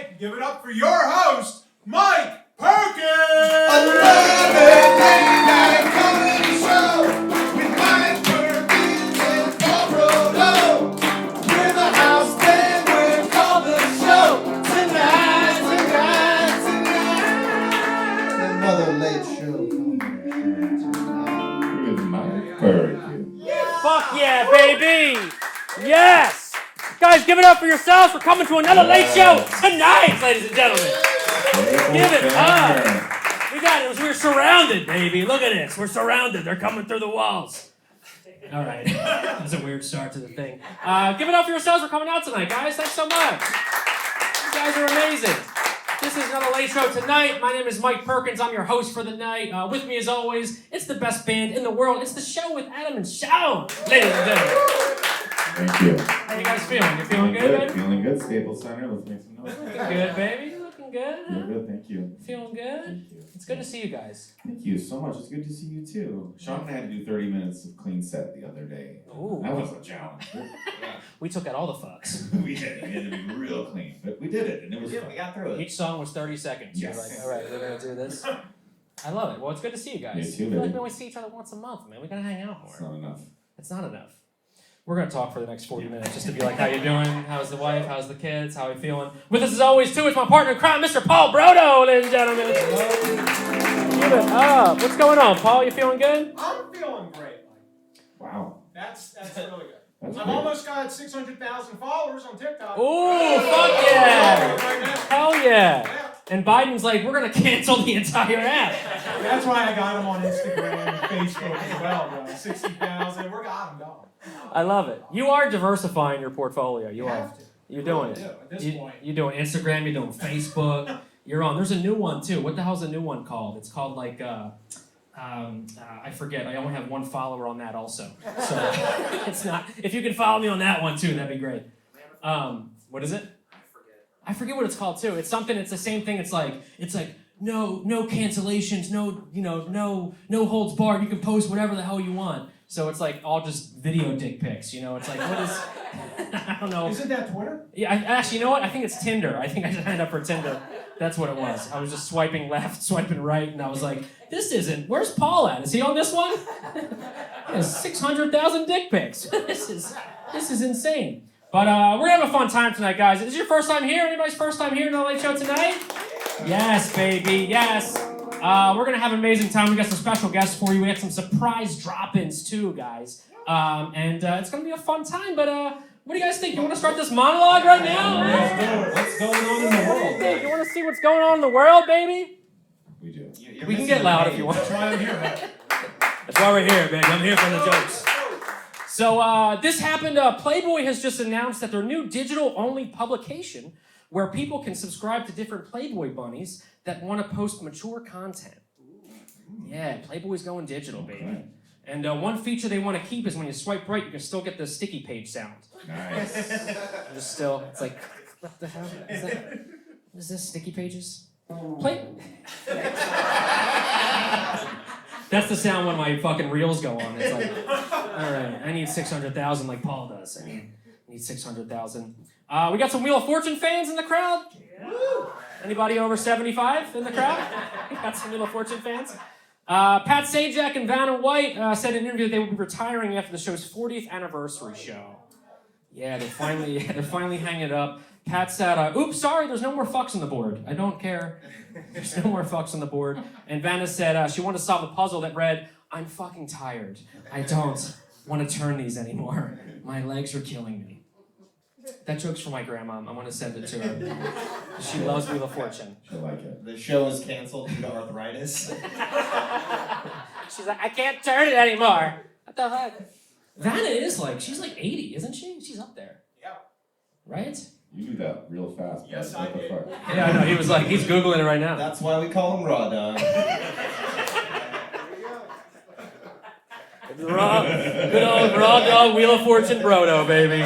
tonight. Give it up for your host, Mike Perkins! Another late night comedy show with Mike Perkins and Paul Brodo. We're the house band, we're called the show. Tonight. Another late show with Mike Perkins. Fuck yeah, baby! Yes! Guys, give it up for yourselves. We're coming to another late show tonight, ladies and gentlemen. Give it up. We got it. We're surrounded, baby. Look at this. We're surrounded. They're coming through the walls. All right. That was a weird start to the thing. Give it up for yourselves. We're coming out tonight, guys. Thanks so much. You guys are amazing. This is another late show tonight. My name is Mike Perkins. I'm your host for the night. With me, as always, it's the best band in the world. It's the show with Adam and Shaun, ladies and gentlemen. Thank you. How you guys feeling? You feeling good, baby? Feeling good. Staples Center. Let's make some noise. Looking good, baby. You looking good? Feeling good. Thank you. Feeling good? Thank you. It's good to see you guys. Thank you so much. It's good to see you too. Sean and I had to do 30 minutes of clean set the other day. Ooh. That was a challenge. We took out all the fucks. We did. We had to be real clean, but we did it, and it was fun. We got through it. Each song was 30 seconds. Yes. You're like, all right, we're going to do this. I love it. Well, it's good to see you guys. You too, I feel like baby. we only see each other once a month, man. We got to hang out It's more. not enough. It's not enough. We're going to talk for the next 40 minutes just to be like, how you doing? How's the wife? How's the kids? How are you feeling? With us as always, too, is my partner in crime, Mr. Paul Brodo, ladies and gentlemen. Give it up. What's going on, Paul? You feeling good? I'm feeling great, Mike. Wow. That's really good. That's I've great. almost got 600,000 followers on TikTok. Ooh, fuck yeah. Right now. Hell yeah. Yeah. And Biden's like, we're going to cancel the entire app. That's why I got them on Instagram and Facebook as well, bro. 60,000. We're got them going. I love it. You are diversifying your portfolio. You are. have to. You're doing it. At this point. You're doing Instagram, you're doing Facebook. You're on. There's a new one, too. What the hell's the new one called? It's called, like, I forget. I only have one follower on that also. So it's not. If you could follow me on that one, too, that'd be great. What is it? I forget what it's called, too. It's something, it's the same thing. It's like no cancellations, no holds barred. You can post whatever the hell you want. So it's like all just video dick pics, It's like, what is, I don't know. Isn't that Twitter? Yeah, actually, you know what? I think it's Tinder. I think I signed up for Tinder. That's what it was. I was just swiping left, swiping right, and I was like, where's Paul at? Is he on this one? He has 600,000 dick pics. This is insane. But we're having a fun time tonight, guys. Is this your first time here? Anybody's first time here in the Late Show tonight? Yes, baby, yes. We're going to have an amazing time. We got some special guests for you. We got some surprise drop-ins, too, guys. And it's going to be a fun time, but what do you guys think? You want to start this monologue right now? What's going on in the world? You want to see what's going on in the world, baby? We do. We can get loud if you want. That's why I'm here, man. That's why we're here, baby. I'm here for the jokes. So this happened. Playboy has just announced that their new digital-only publication where people can subscribe to different Playboy bunnies that want to post mature content. Yeah, Playboy's going digital, baby. Okay. And one feature they want to keep is when you swipe right, you can still get the sticky page sound. Nice. It's like, what the hell is that? What is this, sticky pages? That's the sound when my fucking reels go on. It's like, all right, I need 600,000 like Paul does. I need 600,000. We got some Wheel of Fortune fans in the crowd. Yeah. Anybody over 75 in the crowd? We got some Wheel of Fortune fans. Pat Sajak and Vanna White said in an interview that they will be retiring after the show's 40th anniversary show. Yeah, they're finally hanging it up. Pat said, oops, sorry, there's no more fucks on the board. I don't care. There's no more fucks on the board. And Vanna said she wanted to solve a puzzle that read, I'm fucking tired. I don't want to turn these anymore. My legs are killing me. That joke's for my grandma. I want to send it to her. She loves Wheel of Fortune. I like it. The show is canceled due to arthritis. She's like, I can't turn it anymore. What the heck? Vanna is she's like 80, isn't she? She's up there. Yeah. Right? You do that real fast. Yes, What I the did. fuck? Yeah, I know. He was he's Googling it right now. That's why we call him Raw Dog. Good old Raw Dog Wheel of Fortune Brodo, baby.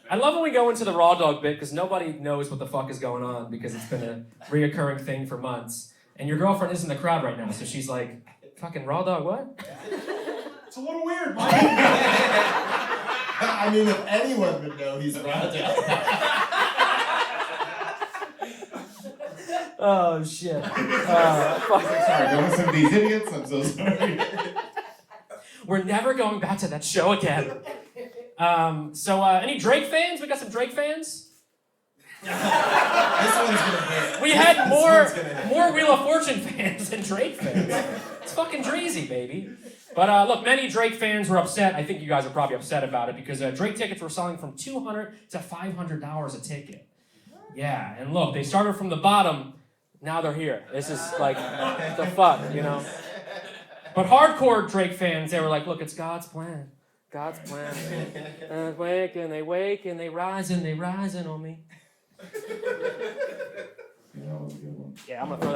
I love when we go into the Raw Dog bit because nobody knows what the fuck is going on because it's been a reoccurring thing for months. And your girlfriend is in the crowd right now, so she's like, fucking Raw Dog what? It's a little weird, Mike. I mean, if anyone would know, he's Raw Dog. Oh, shit. Sorry, going with some of these idiots. I'm so sorry. We're never going back to that show again. Any Drake fans? We got some Drake fans? This one's gonna hit. We had This more one's gonna hit. Wheel of Fortune fans than Drake fans. It's fucking Dreezy, baby. But look, many Drake fans were upset. I think you guys are probably upset about it because Drake tickets were selling from $200 to $500 a ticket. Yeah, and look, they started from the bottom. Now they're here. This is like the fuck, you know. But hardcore Drake fans, they were like, look, it's God's plan. God's plan. And wake and they rise on me. Yeah, that was a good one. Yeah, I'm gonna throw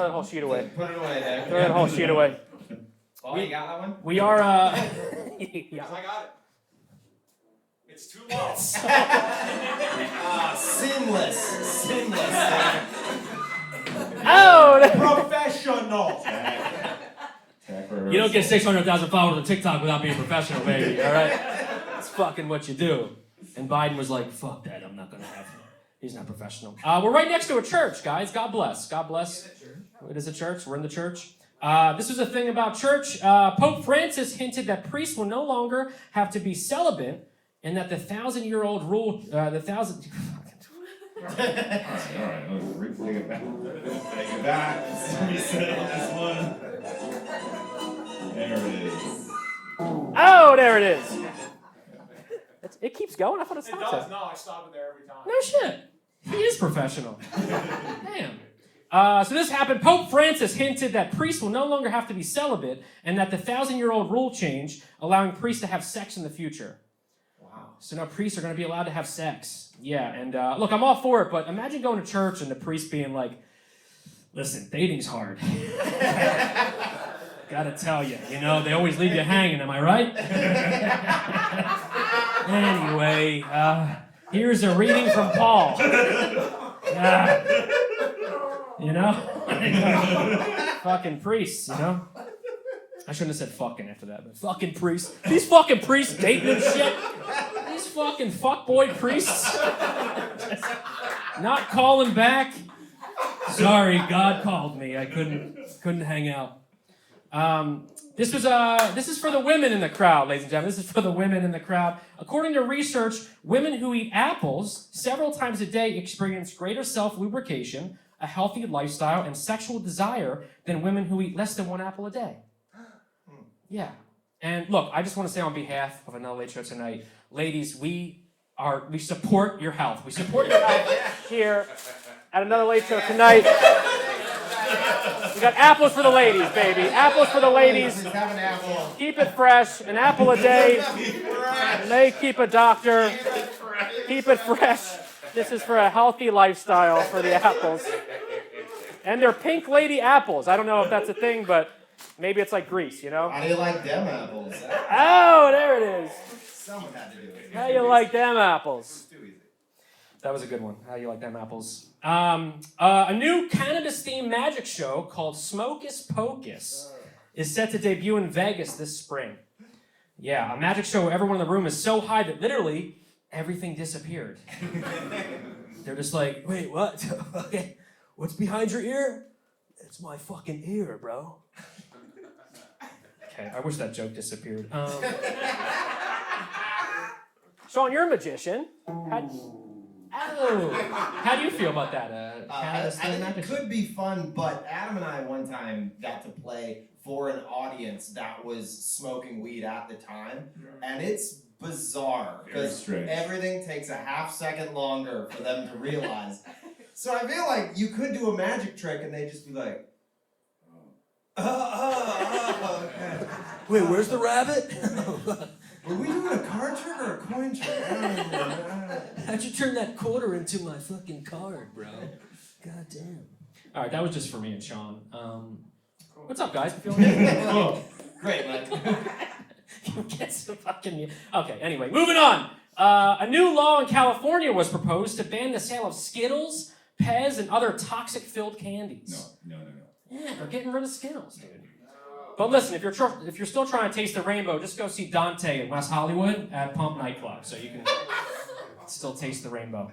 that whole sheet away. Put it away there. Throw that whole sheet away. Oh, you got that one? We are I yeah. got it. It's too long. Seamless. Oh! Professional. Tag for You don't get 600,000 followers on TikTok without being professional, baby. All right, that's fucking what you do. And Biden was like, "Fuck that, I'm not gonna have him. He's not professional." We're right next to a church, guys. God bless. God bless. It is a church. We're in the church. This was a thing about church. Pope Francis hinted that priests will no longer have to be celibate, and that the 1,000-year-old rule, All right, let's take it back. Take it back. Reset on this one. There it is. Oh, there it is. It keeps going. I thought it It stopped. does. No, I stop it there every time. No shit. He is professional. Damn. So this happened. Pope Francis hinted that priests will no longer have to be celibate, and that the 1,000-year-old rule changed, allowing priests to have sex in the future. Wow. So now priests are going to be allowed to have sex. Yeah, and look, I'm all for it, but imagine going to church and the priest being like, "Listen, dating's hard. Gotta tell you, they always leave you hanging, am I right?" Anyway, here's a reading from Paul. Fucking priests, I shouldn't have said fucking after that, but fucking priests. These fucking priests dating and shit. These fucking fuckboy priests. Not calling back. Sorry, God called me. I couldn't hang out. This is for the women in the crowd, ladies and gentlemen. This is for the women in the crowd. According to research, women who eat apples several times a day experience greater self-lubrication, a healthy lifestyle, and sexual desire than women who eat less than one apple a day. Yeah. And look, I just want to say on behalf of Another Late Show tonight, ladies, we support your health. We support your health here at Another Late Show tonight. We got apples for the ladies, baby. Apples for the ladies. Just have an apple. Keep it fresh. An apple a day. May keep a doctor. Keep it fresh. This is for a healthy lifestyle for the apples. And they're pink lady apples. I don't know if that's a thing, but maybe it's like Greece, How do you like them apples? Oh, there it is. Someone had to do it. How you like them apples? Too easy. That was a good one. How you like them apples? A new cannabis-themed magic show called Smokus Pocus is set to debut in Vegas this spring. Yeah, a magic show where everyone in the room is so high that literally everything disappeared. They're just like, "Wait, what? Okay, what's behind your ear?" "It's my fucking ear, bro." Okay, I wish that joke disappeared. Sean, you're a magician. How do you feel about that? I think it could be fun, but Adam and I one time got to play for an audience that was smoking weed at the time, and it's bizarre because everything takes a half second longer for them to realize. So I feel like you could do a magic trick and they'd just be like, okay. Wait, where's the rabbit? Were we doing a card trick or a coin trick? I don't know. How'd you turn that quarter into my fucking card, bro? God damn. All right, that was just for me and Sean. What's up, guys? You feeling good? Cool. Great, Mike. Get some fucking... Okay, anyway, moving on. A new law in California was proposed to ban the sale of Skittles, Pez, and other toxic-filled candies. No. Yeah, they're getting rid of Skittles, dude. But listen, if you're still trying to taste the rainbow, just go see Dante in West Hollywood at Pump Nightclub, so you can still taste the rainbow.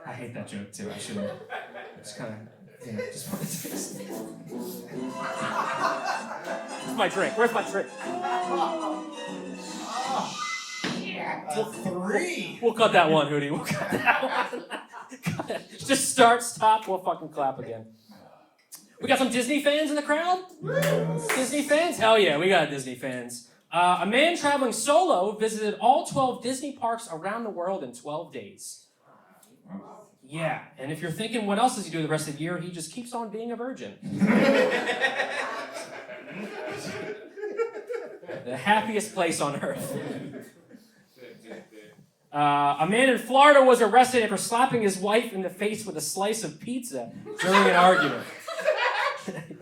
I hate that joke too. I shouldn't. Just kind of, just want to taste. Where's my drink? Where's my drink? We'll cut that one, Hootie. We'll cut that one. Just start, stop. We'll fucking clap again. We got some Disney fans in the crowd? Disney fans? Hell yeah, we got Disney fans. A man traveling solo visited all 12 Disney parks around the world in 12 days. Yeah, and if you're thinking, what else does he do the rest of the year? He just keeps on being a virgin. The happiest place on earth. A man in Florida was arrested after slapping his wife in the face with a slice of pizza during an argument.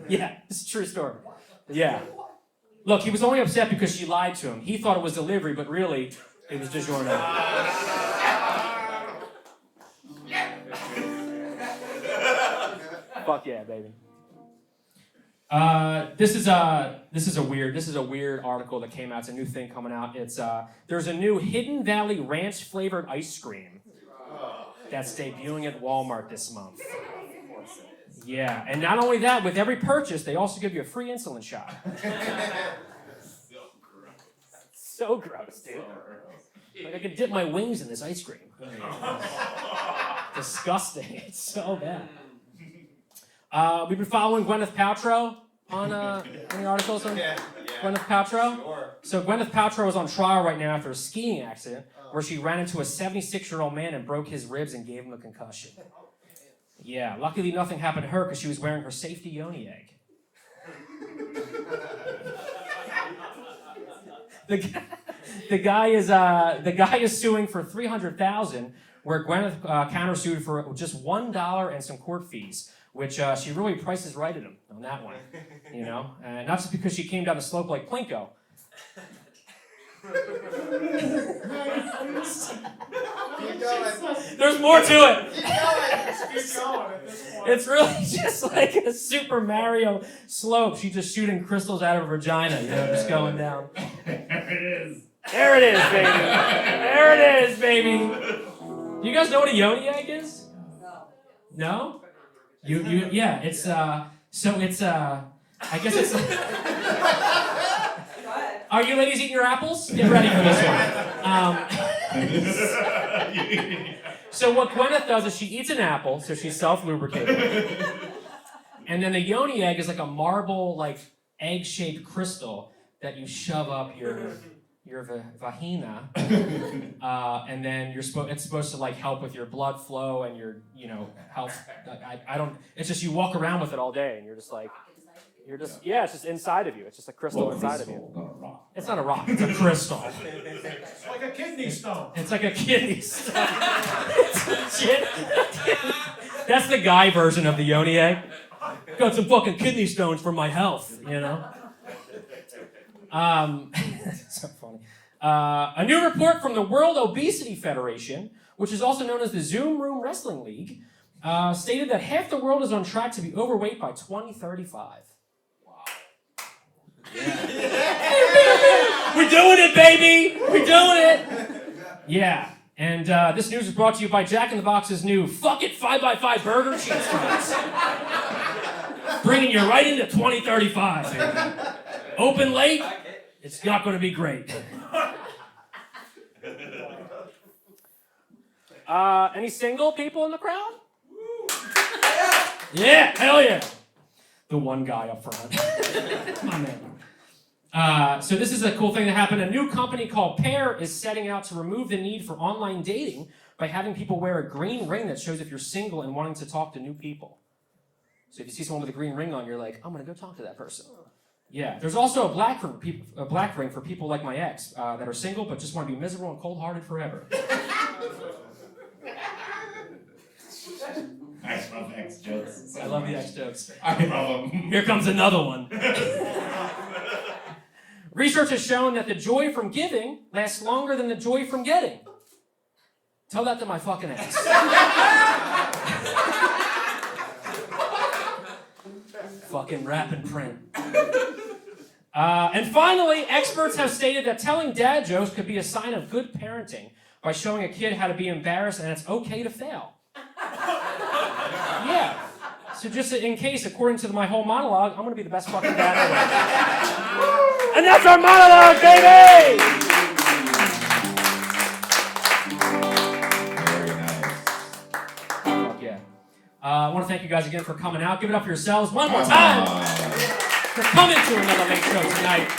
Yeah, it's a true story. Yeah. Look, he was only upset because she lied to him. He thought it was delivery, but really, it was DiGiorno. Fuck yeah, baby. This is a weird article that came out. It's a new thing coming out. It's there's a new Hidden Valley Ranch flavored ice cream that's debuting at Walmart this month. Yeah, and not only that, with every purchase, they also give you a free insulin shot. So gross, dude. Like I could dip my wings in this ice cream. Disgusting. It's so bad. We've been following Gwyneth Paltrow on any articles on Gwyneth Paltrow? Sure. So Gwyneth Paltrow is on trial right now after a skiing accident where she ran into a 76-year-old man and broke his ribs and gave him a concussion. Yeah, luckily nothing happened to her because she was wearing her safety yoni egg. The guy is suing for $300,000, where Gwyneth countersued for just $1 and some court fees, which she really prices right at him on that one, and not just because she came down the slope like Plinko. There's more to it. Keep going at this point. It's really just like a Super Mario slope. She's just shooting crystals out of her vagina, just going down. There it is. There it is, baby. There it is, baby. Do you guys know what a yoni egg is? No? Yeah, it's, I guess it's... Are you ladies eating your apples? Get ready for this one. So what Gwyneth does is she eats an apple, so she's self-lubricated. And then the yoni egg is like a marble, like egg-shaped crystal that you shove up your vagina, and then it's supposed to like help with your blood flow and your help. It's just you walk around with it all day, and it's just inside of you. It's just a crystal inside of you. It's not a rock. It's a crystal. It's like a kidney stone. It's like a kidney stone. It's legit. That's the guy version of the yoni egg. Got some fucking kidney stones for my health, So funny. A new report from the World Obesity Federation, which is also known as the Zoom Room Wrestling League, stated that half the world is on track to be overweight by 2035. Wow. Yeah. We're doing it, baby! We're doing it! Yeah. And this news is brought to you by Jack in the Box's new Fuck It 5x5 Burger Cheese Fries. Bringing you right into 2035, baby. Open late, it's not going to be great. Any single people in the crowd? Yeah, hell yeah. The one guy up front. My man. So this is a cool thing that happened. A new company called Pair is setting out to remove the need for online dating by having people wear a green ring that shows if you're single and wanting to talk to new people. So if you see someone with a green ring on, you're like, I'm going to go talk to that person. Yeah, there's also a black ring for people like my ex that are single but just want to be miserable and cold-hearted forever. I love X jokes. I love the X jokes. I love them. Here comes another one. Research has shown that the joy from giving lasts longer than the joy from getting. Tell that to my fucking ex. Fucking rap and print. And finally, experts have stated that telling dad jokes could be a sign of good parenting by showing a kid how to be embarrassed and it's okay to fail. So just in case, according to my whole monologue, I'm going to be the best fucking dad ever. And that's our monologue, baby! Very nice. Fuck yeah. I want to thank you guys again for coming out. Give it up for yourselves one more time for coming to another late show tonight.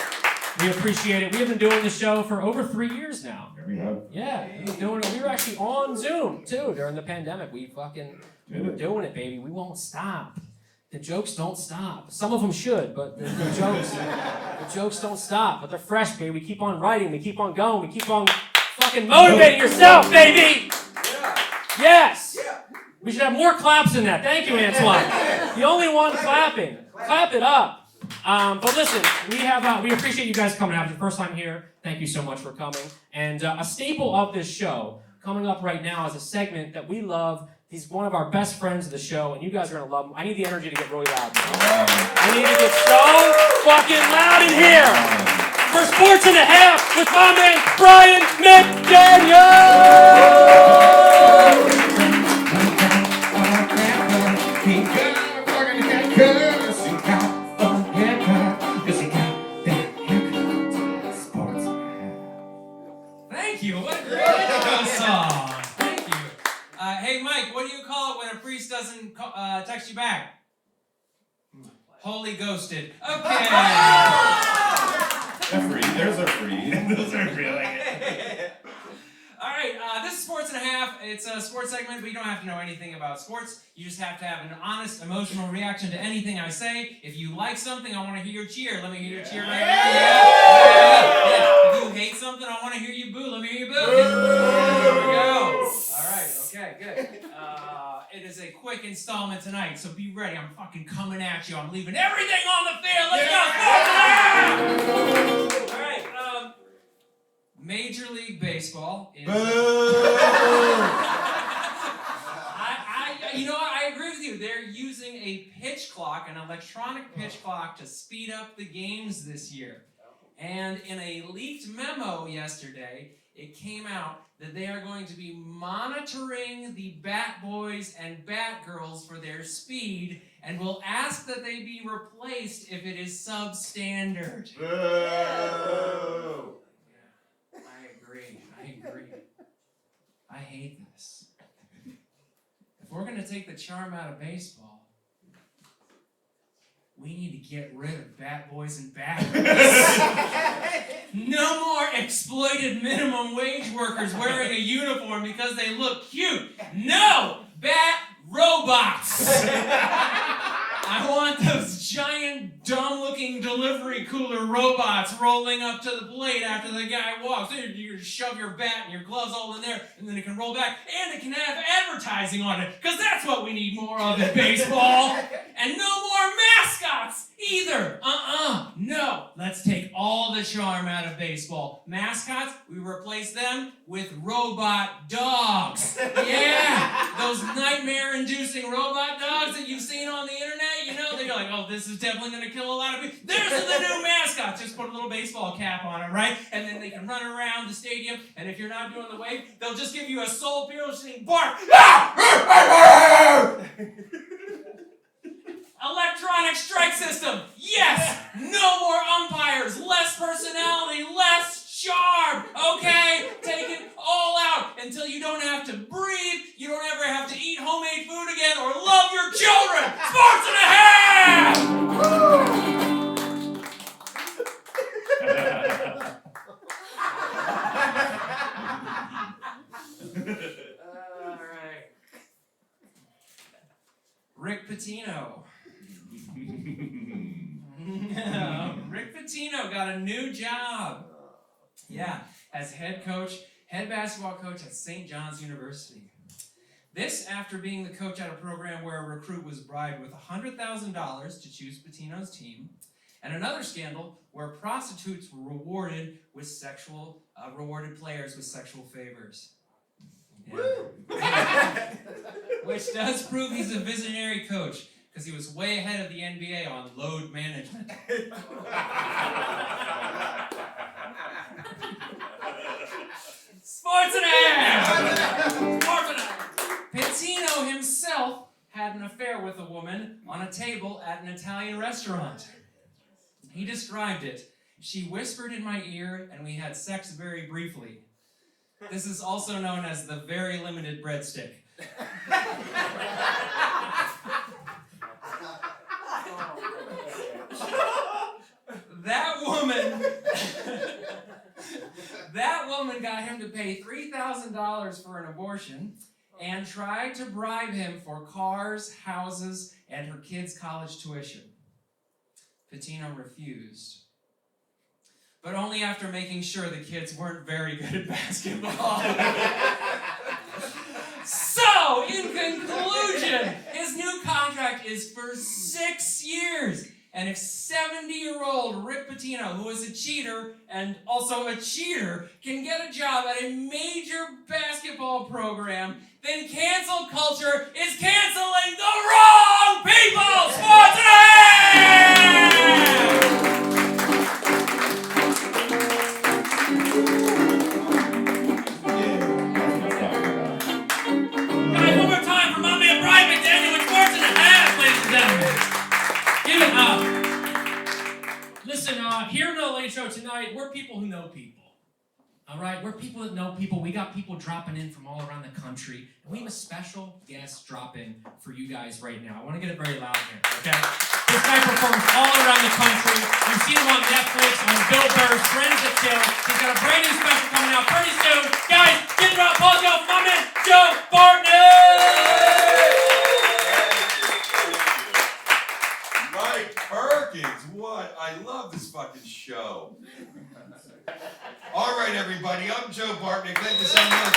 We appreciate it. We have been doing this show for over 3 years now. There we go. Yeah, we've been doing it. We were actually on Zoom, too, during the pandemic. We were doing it, baby. We won't stop. The jokes don't stop. Some of them should, but the jokes don't stop. But they're fresh, baby. We keep on writing. We keep on going. We keep on fucking motivating yourself, baby! Yes! We should have more claps than that. Thank you, Antoine. The only one clapping. Clap it up. But listen, we appreciate you guys coming out. It's your first time here. Thank you so much for coming. And a staple of this show, coming up right now, is a segment that we love. He's one of our best friends of the show, and you guys are going to love him. I need the energy to get really loud. I need to get so fucking loud in here. For Sports and a Half with my man, Brian McDaniel! Thank you. What a great intro song. Thank you. Hey, Mike, what do you call it when a priest doesn't text you back? Holy ghosted. Okay. They're free. Those are free. Those are free. I like it. All right, this is Sports and a Half. It's a sports segment, but you don't have to know anything about sports. You just have to have an honest, emotional reaction to anything I say. If you like something, I want to hear your cheer. Let me hear your cheer right now. Yeah. If you hate something, I want to hear you boo. Let me hear you boo. There we go. All right, okay, good. It is a quick installment tonight, so be ready. I'm fucking coming at you. I'm leaving everything on the field. Let's go. All right, Major League Baseball is... I agree with you. They're using a pitch clock, an electronic pitch clock, to speed up the games this year. And in a leaked memo yesterday, it came out that they are going to be monitoring the Bat Boys and Bat Girls for their speed and will ask that they be replaced if it is substandard. I agree. I hate this. If we're going to take the charm out of baseball, we need to get rid of Bat Boys and Bat Girls. No more exploited minimum wage workers wearing a uniform because they look cute. No! Bat robots! I want those giant, dumb-looking delivery cooler robots rolling up to the plate after the guy walks. You shove your bat and your gloves all in there, and then it can roll back, and it can have advertising on it, because that's what we need more of in baseball. And no more mascots either. No. Let's take all the charm out of baseball. Mascots, we replace them with robot dogs. Yeah, those nightmare-inducing robot dogs that you've seen on the internet. You know, they're like, oh, this is definitely going to kill a lot of people. There's the new mascot. Just put a little baseball cap on it, right? And then they can run around the stadium, and if you're not doing the wave, they'll just give you a soul-piercing bark. Electronic strike system. Yes. No more umpires. Less personality. Less charm. Okay? Take it all out until you don't have to breathe. You don't ever have to eat homemade food again or love your children. Sports and a Half! All right. Rick Pitino. Rick Pitino got a new job. Yeah, as head basketball coach at St. John's University. This after being the coach at a program where a recruit was bribed with $100,000 to choose Pitino's team, and another scandal where prostitutes were rewarded players with sexual favors. Yeah. Which does prove he's a visionary coach, because he was way ahead of the NBA on load management. Sports and a Half! Pitino himself had an affair with a woman on a table at an Italian restaurant. He described it. She whispered in my ear, and we had sex very briefly. This is also known as the very limited breadstick. That woman got him to pay $3,000 for an abortion and tried to bribe him for cars, houses, and her kids' college tuition. Patino refused, but only after making sure the kids weren't very good at basketball. So, in conclusion, his new contract is for 6 years. And if 70-year-old Rick Pitino, who is a cheater and also a cheater, can get a job at a major basketball program, then cancel culture is canceling the wrong people! Sports Guys, one more time for my man Brian McDaniel with Sports and a Half, ladies and gentlemen. Give it up. Listen, here in the Late Show tonight, we're people who know people. All right? We're people that know people. We got people dropping in from all around the country. And we have a special guest drop in for you guys right now. I want to get it very loud here, okay? This guy performs all around the country. You've seen him on Netflix, on Bill Burr's Friends That Kill. He's got a brand new special coming out pretty soon. Guys, give it up. Pause go for my man, Joe Bartnick! Mike Perkins, what? I love this fucking show. All right, everybody, I'm Joe Bartnick. Thank you so much.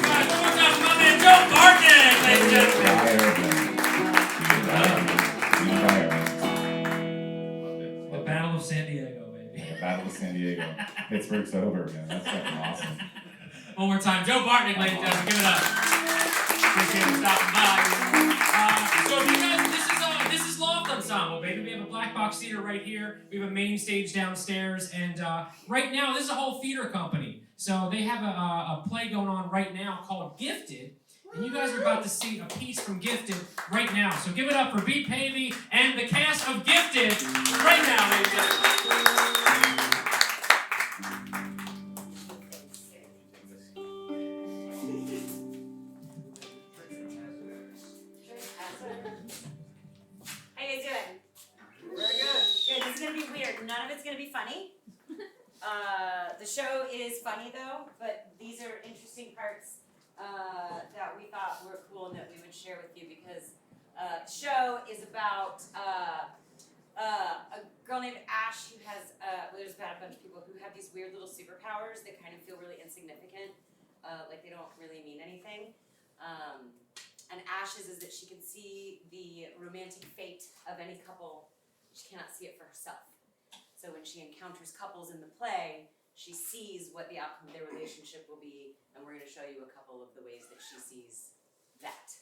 Guys, one more time for my man, Joe Bartnick, ladies and gentlemen. The Battle of San Diego, baby. The Battle of San Diego. Pittsburgh's over, man. That's fucking awesome. One more time, Joe Bartnick, ladies and gentlemen. Give it up. Appreciate him stopping by. So if you guys, this is Loft Ensemble, baby. We have a black box theater right here. We have a main stage downstairs, and right now this is a whole theater company. So they have a play going on right now called Gifted, and you guys are about to see a piece from Gifted right now. So give it up for B. Pavey and the cast of Gifted right now, ladies and gentlemen. None of it's gonna be funny. The show is funny though, but these are interesting parts that we thought were cool and that we would share with you because the show is about a girl named Ash who has, there's about a bunch of people who have these weird little superpowers that kind of feel really insignificant, like they don't really mean anything. And Ash's is that she can see the romantic fate of any couple. She cannot see it for herself. So when she encounters couples in the play, she sees what the outcome of their relationship will be, and we're going to show you a couple of the ways that she sees that.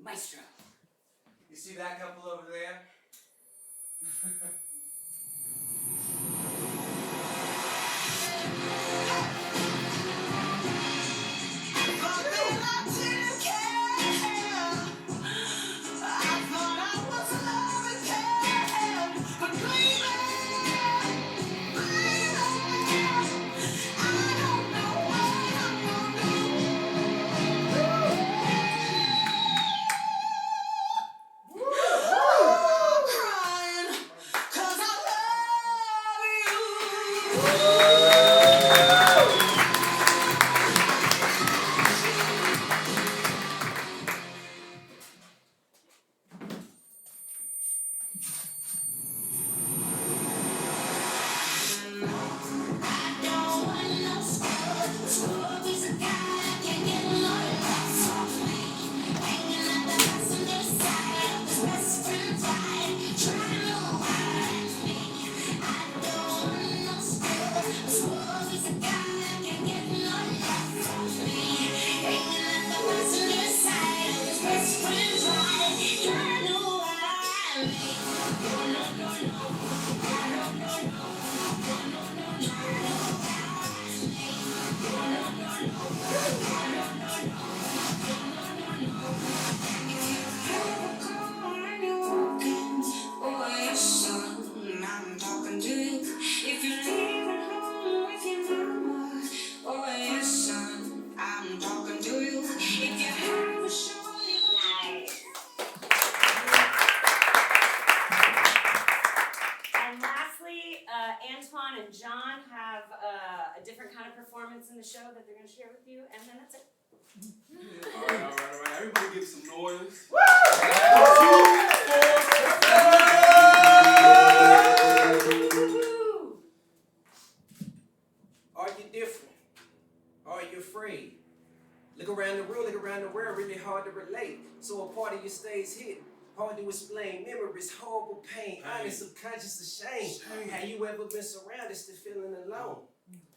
Maestro. You see that couple over there? different kind of performance in the show that they're gonna share with you, and then that's it. Alright. Everybody give some noise. Are you different? Are you afraid? Look around the room, look around the world, really hard to relate. So a part of you stays hidden. Hard to explain, memories, horrible pain, honest, subconscious, shame. Have you ever been surrounded, still feeling alone?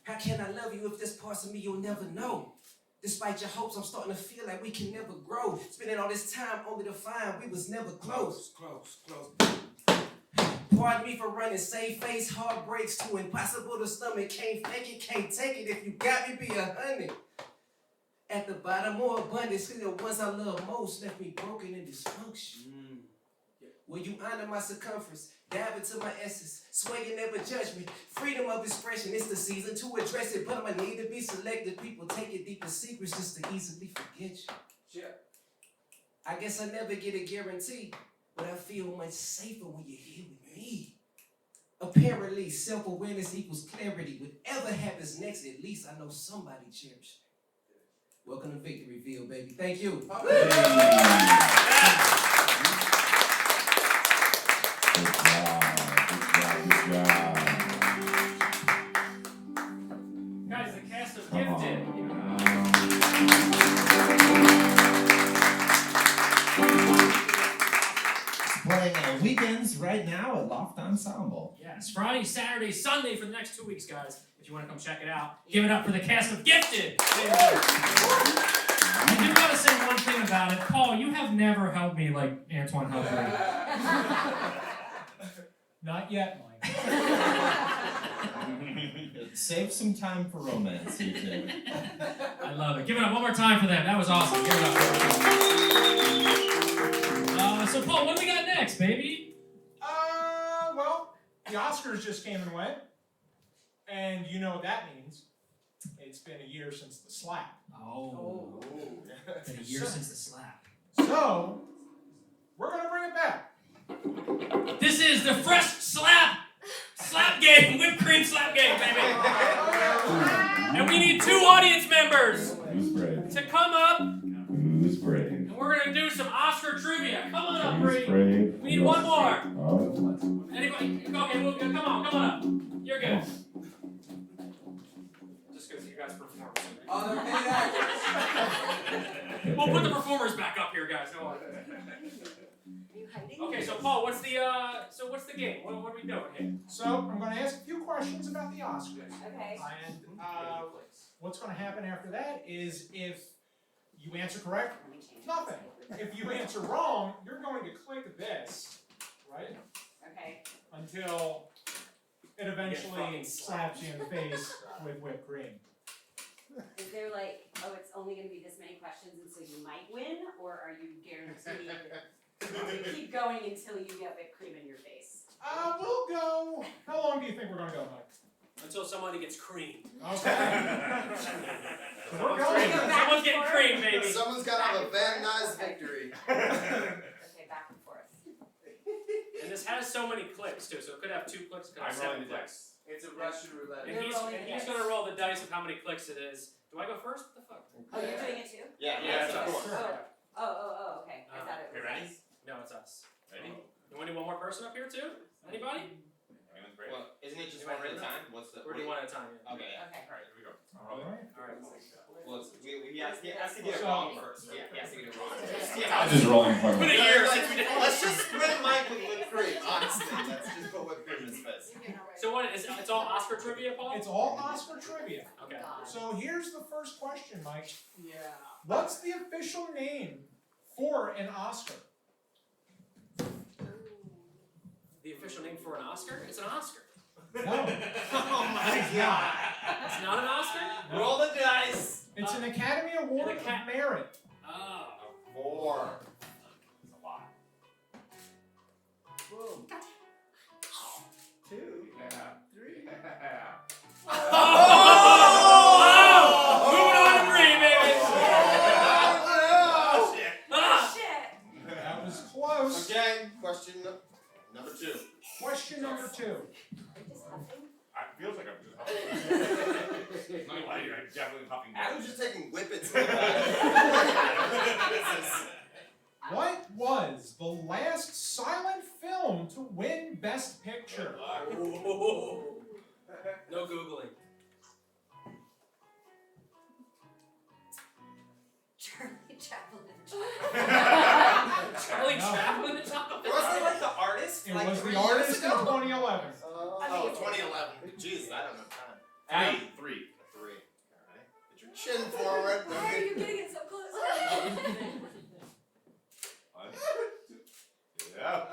How can I love you if there's parts of me you'll never know? Despite your hopes, I'm starting to feel like we can never grow. Spending all this time only to find we was never close. Pardon me for running, save face, heartbreaks too impossible to stomach. Can't fake it, can't take it. If you got me, be 100. At the bottom, more abundance. See, the ones I love most left me broken in dysfunction. Will you honor my circumference? Dive into my essence. Sway and never judge me. Freedom of expression. It's the season to address it, but I need to be selective. People take it deep in secrets just to easily forget you. I guess I never get a guarantee, but I feel much safer when you're here with me. Apparently, self-awareness equals clarity. Whatever happens next, at least I know somebody cherished me. Welcome to Victoryville, baby. Thank you. Good job. Guys, the cast of Gifted. Playing weekends right now at Loft Ensemble. Yes, Friday, Saturday, Sunday for the next 2 weeks, guys. If you want to come check it out, give it up for the cast of Gifted. I do gotta say one thing about it. Paul, you have never helped me like Antoine helped me. Not yet, Mike. Save some time for romance, you two. I love it. Give it up one more time for them. That was awesome. Give it up. So Paul, what do we got next, baby? Well, the Oscars just came and went, and you know what that means. It's been a year since the slap. Oh. It's been a year since the slap. So, we're gonna bring it back. This is the fresh slap game, whipped cream slap game, baby. And we need 2 audience members Who's brave? to come up, Who's brave? and we're gonna do some Oscar trivia. Come on up, Who's Bree. brave? We need one more. Oh. Anybody? Okay, come on up. You're good. Just because you guys perform. We'll put the performers back up here, guys. Don't worry. Okay, so Paul, what's the game? What are we doing here? So, I'm gonna ask a few questions about the Oscars. Okay. And what's gonna happen after that is if you answer correct, nothing. If you answer wrong, you're going to click this, right? Okay. Until it eventually slaps you in the face with whipped cream. Is there like, oh, it's only gonna be this many questions and so you might win, or are you guaranteed to keep going until you get whipped cream in your face? We'll go. How long do you think we're gonna go, Mike? Until somebody gets cream. Okay. We're Go going. back Someone's and getting forth? cream, baby. Someone's got to have a very nice victory. Okay, back and forth. And this has so many clicks too, so it could have 2 clicks, it could have 7 clicks. It's a Russian roulette. And he's gonna roll the dice of how many clicks it is. Do I go first? What the fuck? Oh, you're doing it too? Yeah, it's of us. course. Oh, okay. I thought it was ready? us. No, it's us. Ready? You want to do one more person up here too? Anybody? Well, isn't it just one at a time? What's the? We're doing one at a time. Yeah. Okay. Yeah. Okay. Alright, here we go. Alright. Well, he has to get it wrong first. Yeah, he has to get it wrong. I'm just rolling for It's been a year since we did. Let's just split Mike with whipped cream. Honestly, let's just put whipped cream in his face. So what is it's all Oscar trivia, Paul? It's all Oscar trivia. Okay. So here's the first question, Mike. Yeah. What's the official name for an Oscar? The official name for an Oscar? It's an Oscar. No. Oh my god. It's not an Oscar? Roll the dice. It's an Academy Award of Merit. Oh. 4. It's a lot. Boom. 2. 3. Oh! Moving on to Bree, baby. Oh shit. Ah! Shit. That was close. Okay, question number 2. Question number 2. Are you just huffing? It feels like I'm just I'm definitely huffing. Adam's just taking whippets. What was the last silent film to win Best Picture? No Googling. Charlie Chaplin and Charlie No. Chaplin and Chocolate. Wasn't it like the artist? It like was 3 The years Artist in ago? 2011. Oh, 2011. Jeez, I don't know time. Adam. 3. Alright. Put your chin forward. Why are you getting it so close? Yeah.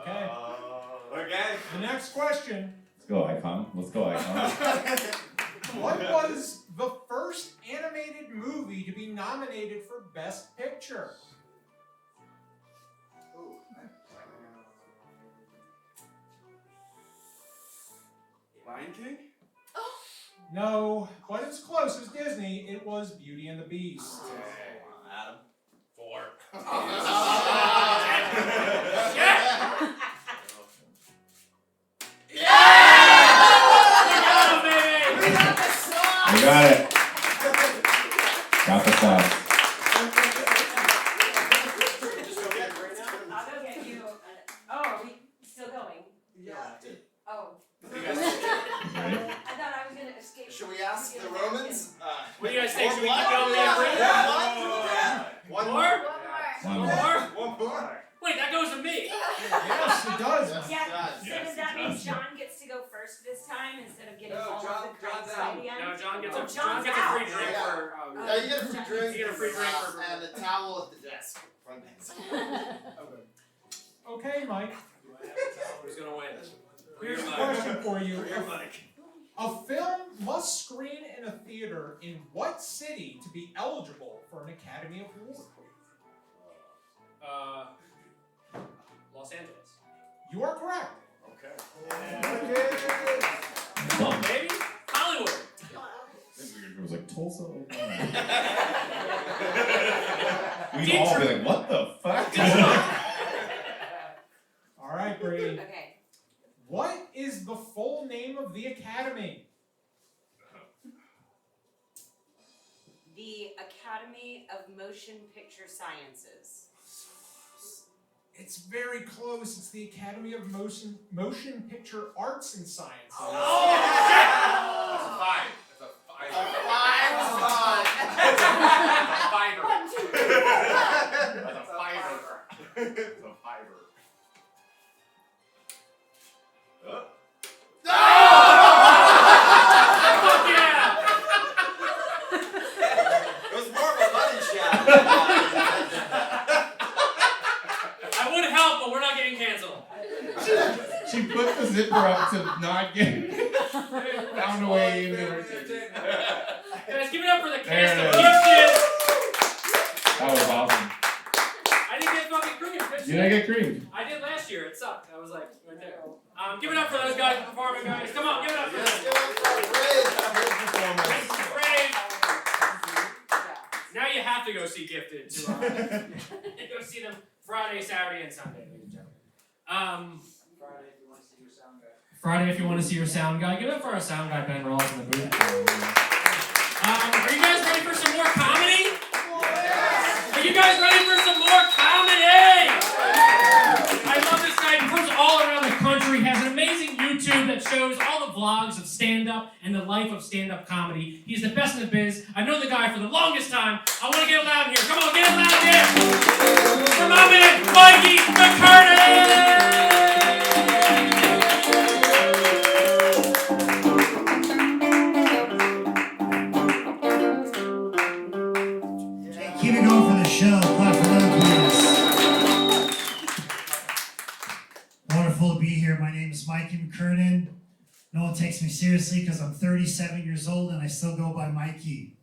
Okay. Okay. The next question. Let's go, Icon. Let's go, Icon. What was the first animated movie to be nominated for Best Picture? Lion King? No, but it's close. It was Disney. It was Beauty and the Beast. Adam. 4. We got it. Got the sauce. Just go get it right now. I'll go get you. Oh, are we still going? Yeah. Oh. You guys- I thought I was gonna escape. Should we ask the Romans? What do you guys think? Should we One keep more? going there, Brady? Yeah. One One more? more? One One more. more? One more? Wait, that goes to me. Yes, it does. Yeah, Yes, so yes, does that it mean does. John gets to go first this time instead of getting No, all John- of the cranks John's by out. the end? No, John gets Oh, a John's free out. drink Yeah. for. Yeah, you get a free drink. You get a free drink for- and a towel at the desk. Front desk. Okay, Mike. Who's gonna win? Here's a Mike. question for you. Here, Mike. A film must screen in a theater in what city to be eligible for an Academy Award? Los Angeles. You are correct. Okay. Come on, baby. Hollywood. It was like Tulsa, Oklahoma. We'd all be like, what the fuck? All right, Brady. Okay. What is the full name of the Academy? The Academy of Motion Picture Sciences. It's very close. It's the Academy of Motion Picture Arts and Sciences. That's a 5. That's a 5. A 5 is fine. That's a 5er. That's a 5er. It's a 5er. Fuck yeah! It was more of a money shot. I would help, but we're not getting canceled. She put the zipper up to not get found a way into her titties. Guys, give it up for the There cast it of is. Gifted. That was awesome. I didn't get fucking creamed. You didn't get creamed. I did last year. It sucked. I was like, right there. Give it up for those guys performing, guys. Come on, give it up for Yes, them. give it up for Bridge. Bridge performance. Brave. Now you have to go see Gifted. To, go see them Friday, Saturday, and Sunday, ladies and gentlemen. Friday, if you want to see your sound guy. Friday, if you want to see your sound guy. Give it up for our sound guy, Ben Rawls, in the booth. Are you guys ready for some more comedy? Are you guys ready for some more comedy? I love this guy. He comes all around the country. Has an amazing YouTube that shows all the vlogs of stand-up and the life of stand-up comedy. He's the best in the biz. I've known the guy for the longest time. I want to get it loud in here. Come on, get it loud here. For my man, Mikey McKernan! Keep it going for the show. Clap for them, please. Wonderful to be here. My name is Mikey McKernan. No one takes me seriously because I'm 37 years old and I still go by Mikey.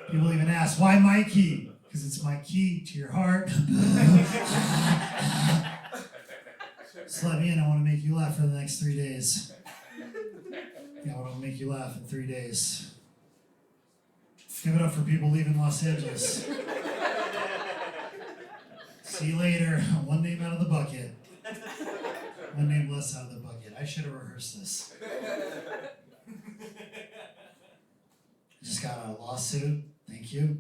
People even ask, why Mikey? Because it's my key to your heart. Just let me in. I want to make you laugh for the next 3 days. Yeah, I want to make you laugh in 3 days. Give it up for people leaving Los Angeles. See you later. One name out of the bucket. One name less out of the bucket. I should have rehearsed this. Just got a lawsuit. Thank you.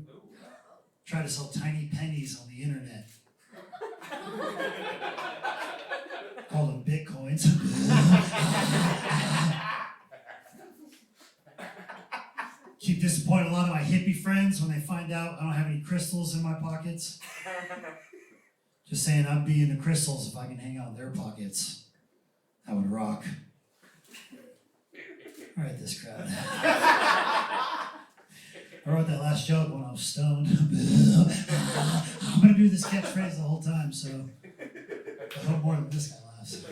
Try to sell tiny pennies on the internet. Call them bitcoins. Keep disappointing a lot of my hippie friends when they find out I don't have any crystals in my pockets. Just saying I'd be into crystals if I can hang out in their pockets. That would rock. All right, this crowd. I wrote that last joke when I was stoned. I'm gonna do this catchphrase the whole time, so I hope more than this guy laughs.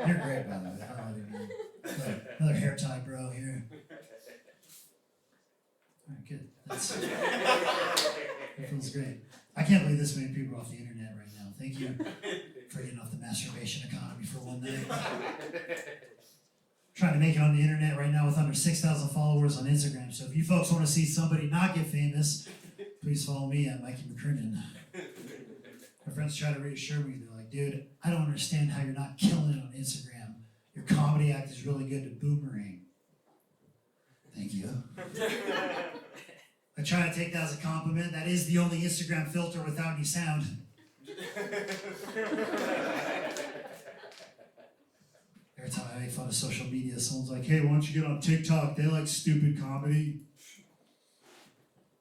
You're great, by the way. I love you. Another hair tie bro here. All right, good. That feels great. I can't believe this many people are off the internet right now. Thank you for getting off the masturbation economy for one night. Trying to make it on the internet right now with under 6,000 followers on Instagram. So if you folks want to see somebody not get famous, please follow me at Mikey McKernan. My friends try to reassure me. They're like, dude, I don't understand how you're not killing it on Instagram. Your comedy act is really good to boomerang. Thank you. I try to take that as a compliment. That is the only Instagram filter without any sound. Every time I make fun of social media, someone's like, hey, why don't you get on TikTok? They like stupid comedy.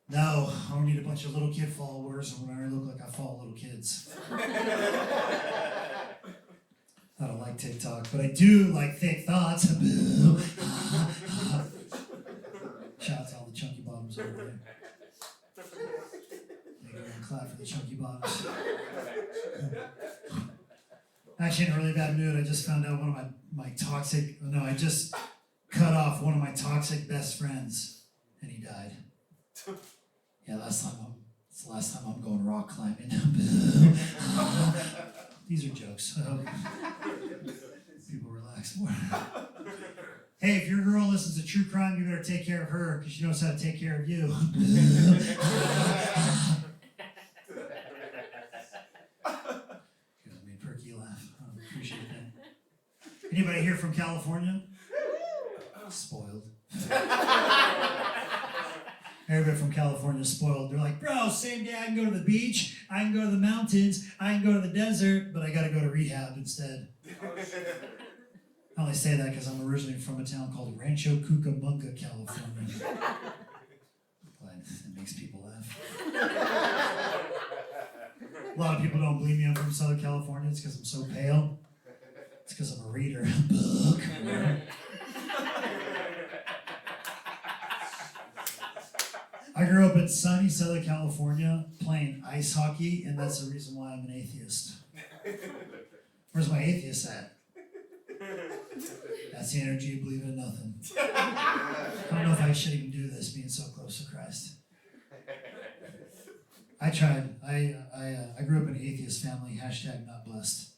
No, I don't need a bunch of little kid followers when I look like I follow little kids. I don't like TikTok, but I do like thick thoughts. Shout out to all the chunky bottoms over there. Make a clap for the chunky bottoms. Actually, in a really bad mood, I just found out one of I just cut off one of my toxic best friends, and he died. Yeah, it's the last time I'm going rock climbing. These are jokes. I hope people relax more. Hey, if your girl listens to true crime, you better take care of her, because she knows how to take care of you. Made Perky laugh. I appreciate that. Anybody here from California? Spoiled. Everybody from California is spoiled. They're like, bro, same day I can go to the beach, I can go to the mountains, I can go to the desert, but I gotta go to rehab instead. I only say that because I'm originally from a town called Rancho Cucamonga, California. But it makes people laugh. A lot of people don't believe me I'm from Southern California. It's because I'm so pale. It's because I'm a reader. Book. I grew up in sunny Southern California playing ice hockey, and that's the reason why I'm an atheist. Where's my atheist at? That's the energy of believing in nothing. I don't know if I should even do this, being so close to Christ. I tried. I grew up in an atheist family. # not blessed.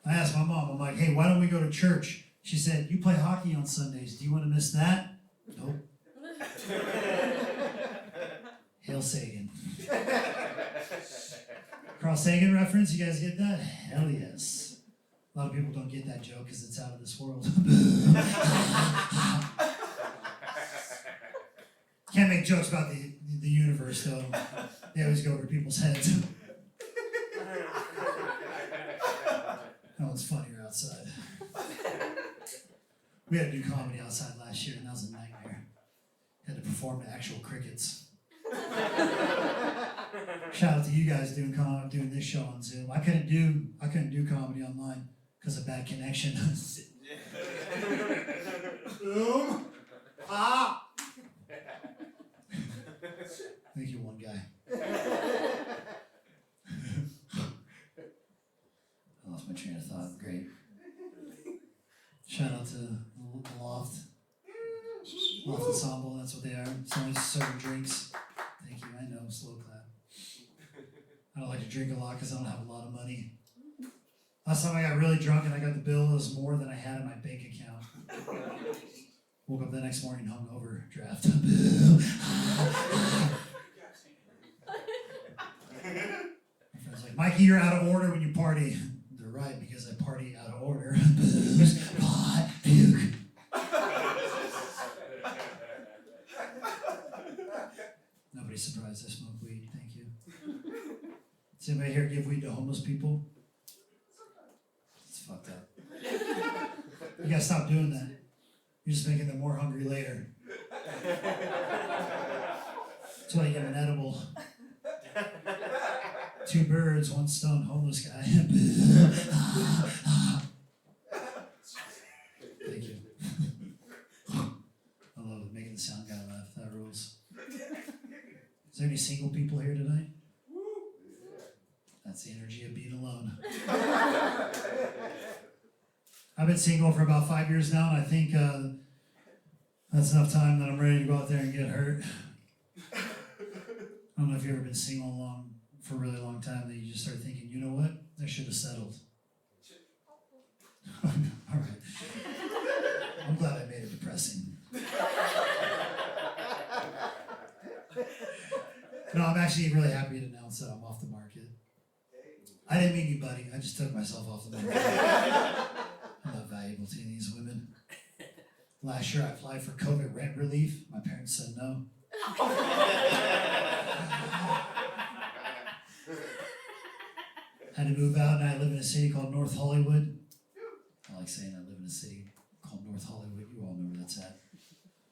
I asked my mom, I'm like, hey, why don't we go to church? She said, you play hockey on Sundays. Do you want to miss that? Nope. Hail Sagan. Carl Sagan reference, you guys get that? Hell yes. A lot of people don't get that joke because it's out of this world. Can't make jokes about the universe, though. They always go over people's heads. No one's funnier outside. We had to do comedy outside last year, and that was a nightmare. Had to perform to actual crickets. Shout out to you guys doing this show on Zoom. I couldn't do comedy online because of bad connection. Zoom. Ah. Thank you, one guy. I lost my train of thought. Great. Shout out to Loft. Loft Ensemble, that's what they are. Someone's serving drinks. Thank you, I know, slow clap. I don't like to drink a lot because I don't have a lot of money. Last time I got really drunk and I got the bill, it was more than I had in my bank account. Woke up the next morning hungover, draft. Mikey, you're out of order when you party. They're right, because I party out of order. Booze, pot, puke. Nobody's surprised I smoke weed, thank you. Does anybody here give weed to homeless people? It's fucked up. You gotta stop doing that. You're just making them more hungry later. That's why you get an edible. 2 birds, 1 stone, homeless guy. Thank you. I love it, making the sound guy laugh. That rules. Is there any single people here tonight? That's the energy of being alone. I've been single for about 5 years now, and I think that's enough time that I'm ready to go out there and get hurt. I don't know if you've ever been single for a really long time, that you just start thinking, you know what? I should have settled. All right. I'm glad I made it depressing. No, I'm actually really happy to announce that I'm off the market. I didn't mean you, buddy. I just took myself off the market. I'm not valuable to any of these women. Last year I applied for COVID rent relief. My parents said no. Had to move out, and I live in a city called North Hollywood. I like saying I live in a city called North Hollywood. You all know where that's at.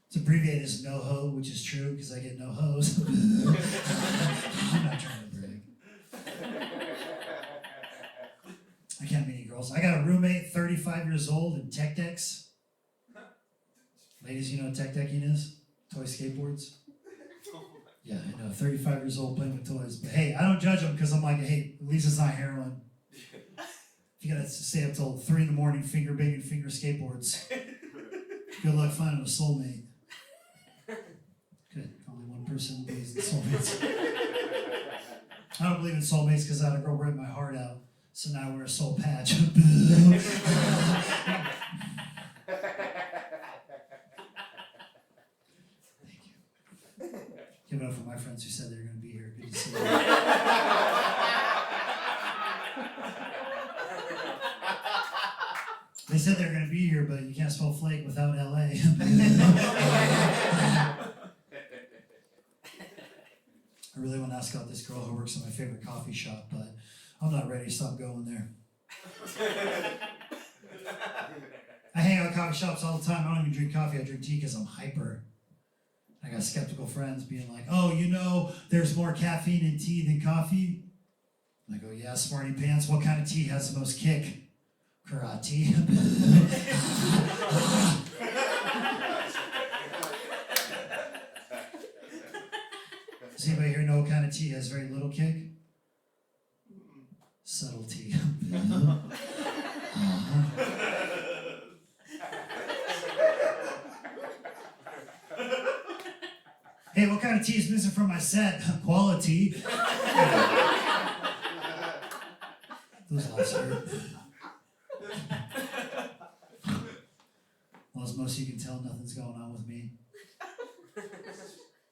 It's abbreviated as NoHo, which is true because I get no hoes. I'm not trying to brag. I can't meet any girls. I got a roommate, 35 years old, in tech decks. Ladies, you know what tech decking is? Toy skateboards. Yeah, I know, 35 years old playing with toys. But hey, I don't judge them because I'm like, hey, at least it's not heroin. If you gotta stay up till 3 in the morning finger banging finger skateboards, good luck finding a soulmate. Good, only one person believes in soulmates. I don't believe in soulmates because I had a girl rip my heart out, so now I wear a soul patch. Give it up for my friends who said they were going to be here. Good to see you. They said they're going to be here, but you can't spell flake without LA. I really want to ask out this girl who works in my favorite coffee shop, but I'm not ready to stop going there. I hang out at coffee shops all the time. I don't even drink coffee. I drink tea because I'm hyper. I got skeptical friends being like, oh, you know, there's more caffeine in tea than coffee. And I go, yeah, smarty pants. What kind of tea has the most kick? Karate. Does anybody here know what kind of tea has very little kick? Subtlety. Hey, what kind of tea is missing from my set? Quality. Those laughs hurt. Well, as most of you can tell, nothing's going on with me.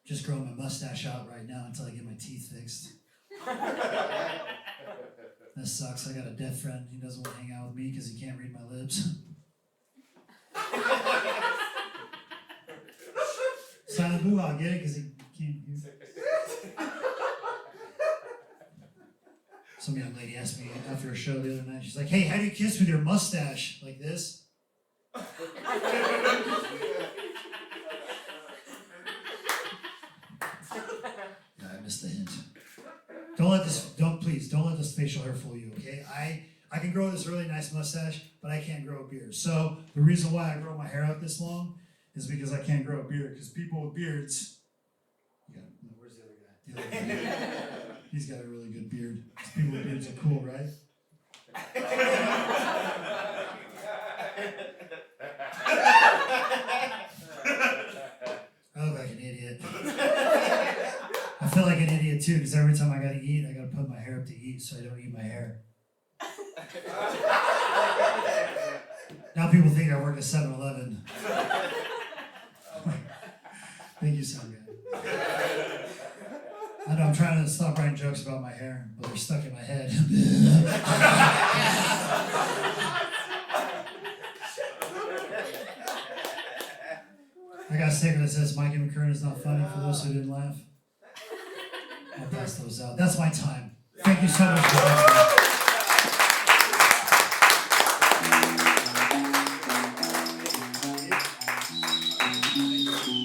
Just growing my mustache out right now until I get my teeth fixed. That sucks. I got a deaf friend. He doesn't want to hang out with me because he can't read my lips. Silent Boo, I'll get it because he can't use it. Some young lady asked me after a show the other night, she's like, hey, how do you kiss with your mustache? Like this? Yeah, I missed the hint. Don't let this facial hair fool you, okay? I can grow this really nice mustache, but I can't grow a beard. So the reason why I grow my hair out this long is because I can't grow a beard, because people with beards, where's the other guy? The other guy. He's got a really good beard. People with beards are cool, right? I look like an idiot. I feel like an idiot too, because every time I gotta eat, I gotta put my hair up to eat so I don't eat my hair. Now people think I work at 7-Eleven. Thank you, sound guy. I I know I'm trying to stop writing jokes about my hair, but they're stuck in my head. I got a sticker that says Mikey McKernan is not funny for those who didn't laugh. I'll pass those out. That's my time. Thank you so much for having me.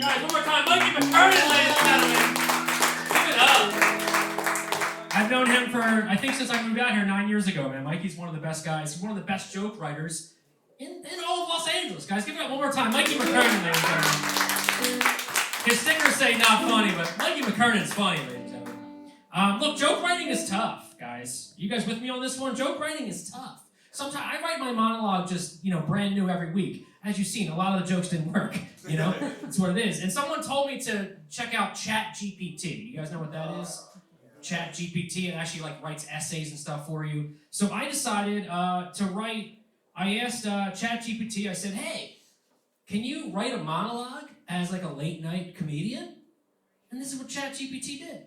Guys, one more time, Mikey McKernan, ladies and gentlemen. Give it up. I've known him for, I think since I moved out here 9 years ago, man. Mikey's one of the best guys. He's one of the best joke writers in all of Los Angeles. Guys, give it up one more time. Mikey McKernan, ladies and gentlemen. His stickers say not funny, but Mikey McKernan's funny, ladies and gentlemen. Look, joke writing is tough, guys. You guys with me on this one? Joke writing is tough. Sometimes I write my monologue just, brand new every week. As you've seen, a lot of the jokes didn't work, That's what it is. And someone told me to check out ChatGPT. You guys know what that is? ChatGPT, it actually writes essays and stuff for you. So I decided to write, I asked ChatGPT, I said, hey, can you write a monologue as a late night comedian? And this is what ChatGPT did.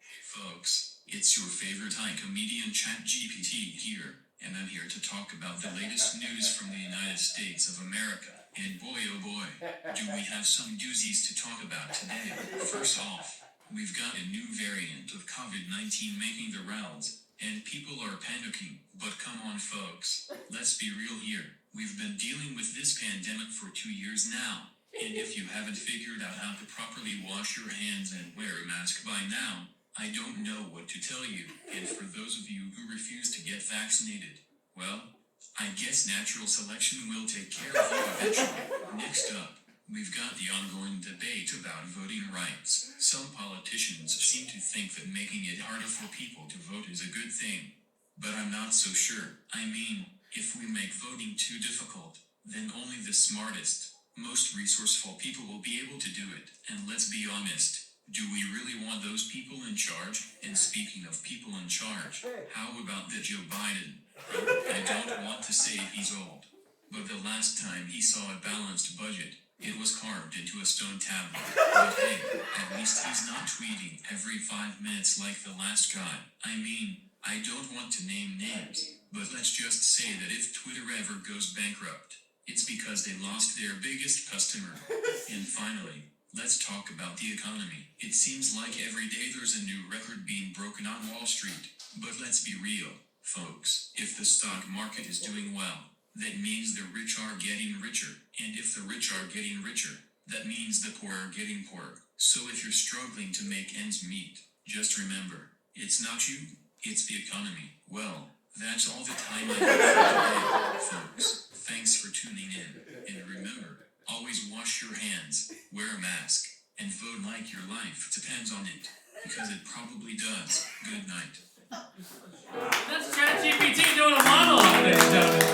Hey folks, it's your favorite high comedian ChatGPT here. And I'm here to talk about the latest news from the United States of America. And boy, oh boy, do we have some doozies to talk about today. First off, we've got a new variant of COVID-19 making the rounds, and people are panicking. But come on folks, let's be real here. We've been dealing with this pandemic for 2 years now. And if you haven't figured out how to properly wash your hands and wear a mask by now, I don't know what to tell you. And for those of you who refuse to get vaccinated, well, I guess natural selection will take care of you eventually. Next up, we've got the ongoing debate about voting rights. Some politicians seem to think that making it harder for people to vote is a good thing. But I'm not so sure. I mean, if we make voting too difficult, then only the smartest, most resourceful people will be able to do it. And let's be honest. Do we really want those people in charge? And speaking of people in charge, how about that Joe Biden? I don't want to say he's old, but the last time he saw a balanced budget, it was carved into a stone tablet. But hey, at least he's not tweeting every 5 minutes like the last guy. I mean, I don't want to name names, but let's just say that if Twitter ever goes bankrupt, it's because they lost their biggest customer. And finally, let's talk about the economy. It seems like every day there's a new record being broken on Wall Street. But let's be real, folks. If the stock market is doing well, that means the rich are getting richer. And if the rich are getting richer, that means the poor are getting poorer. So if you're struggling to make ends meet, just remember, it's not you, it's the economy. Well, that's all the time I have for today, folks. Thanks for tuning in. And remember, always wash your hands, wear a mask, and vote like your life depends on it. Because it probably does. Good night. That's ChatGPT doing a monologue, ladies and gentlemen.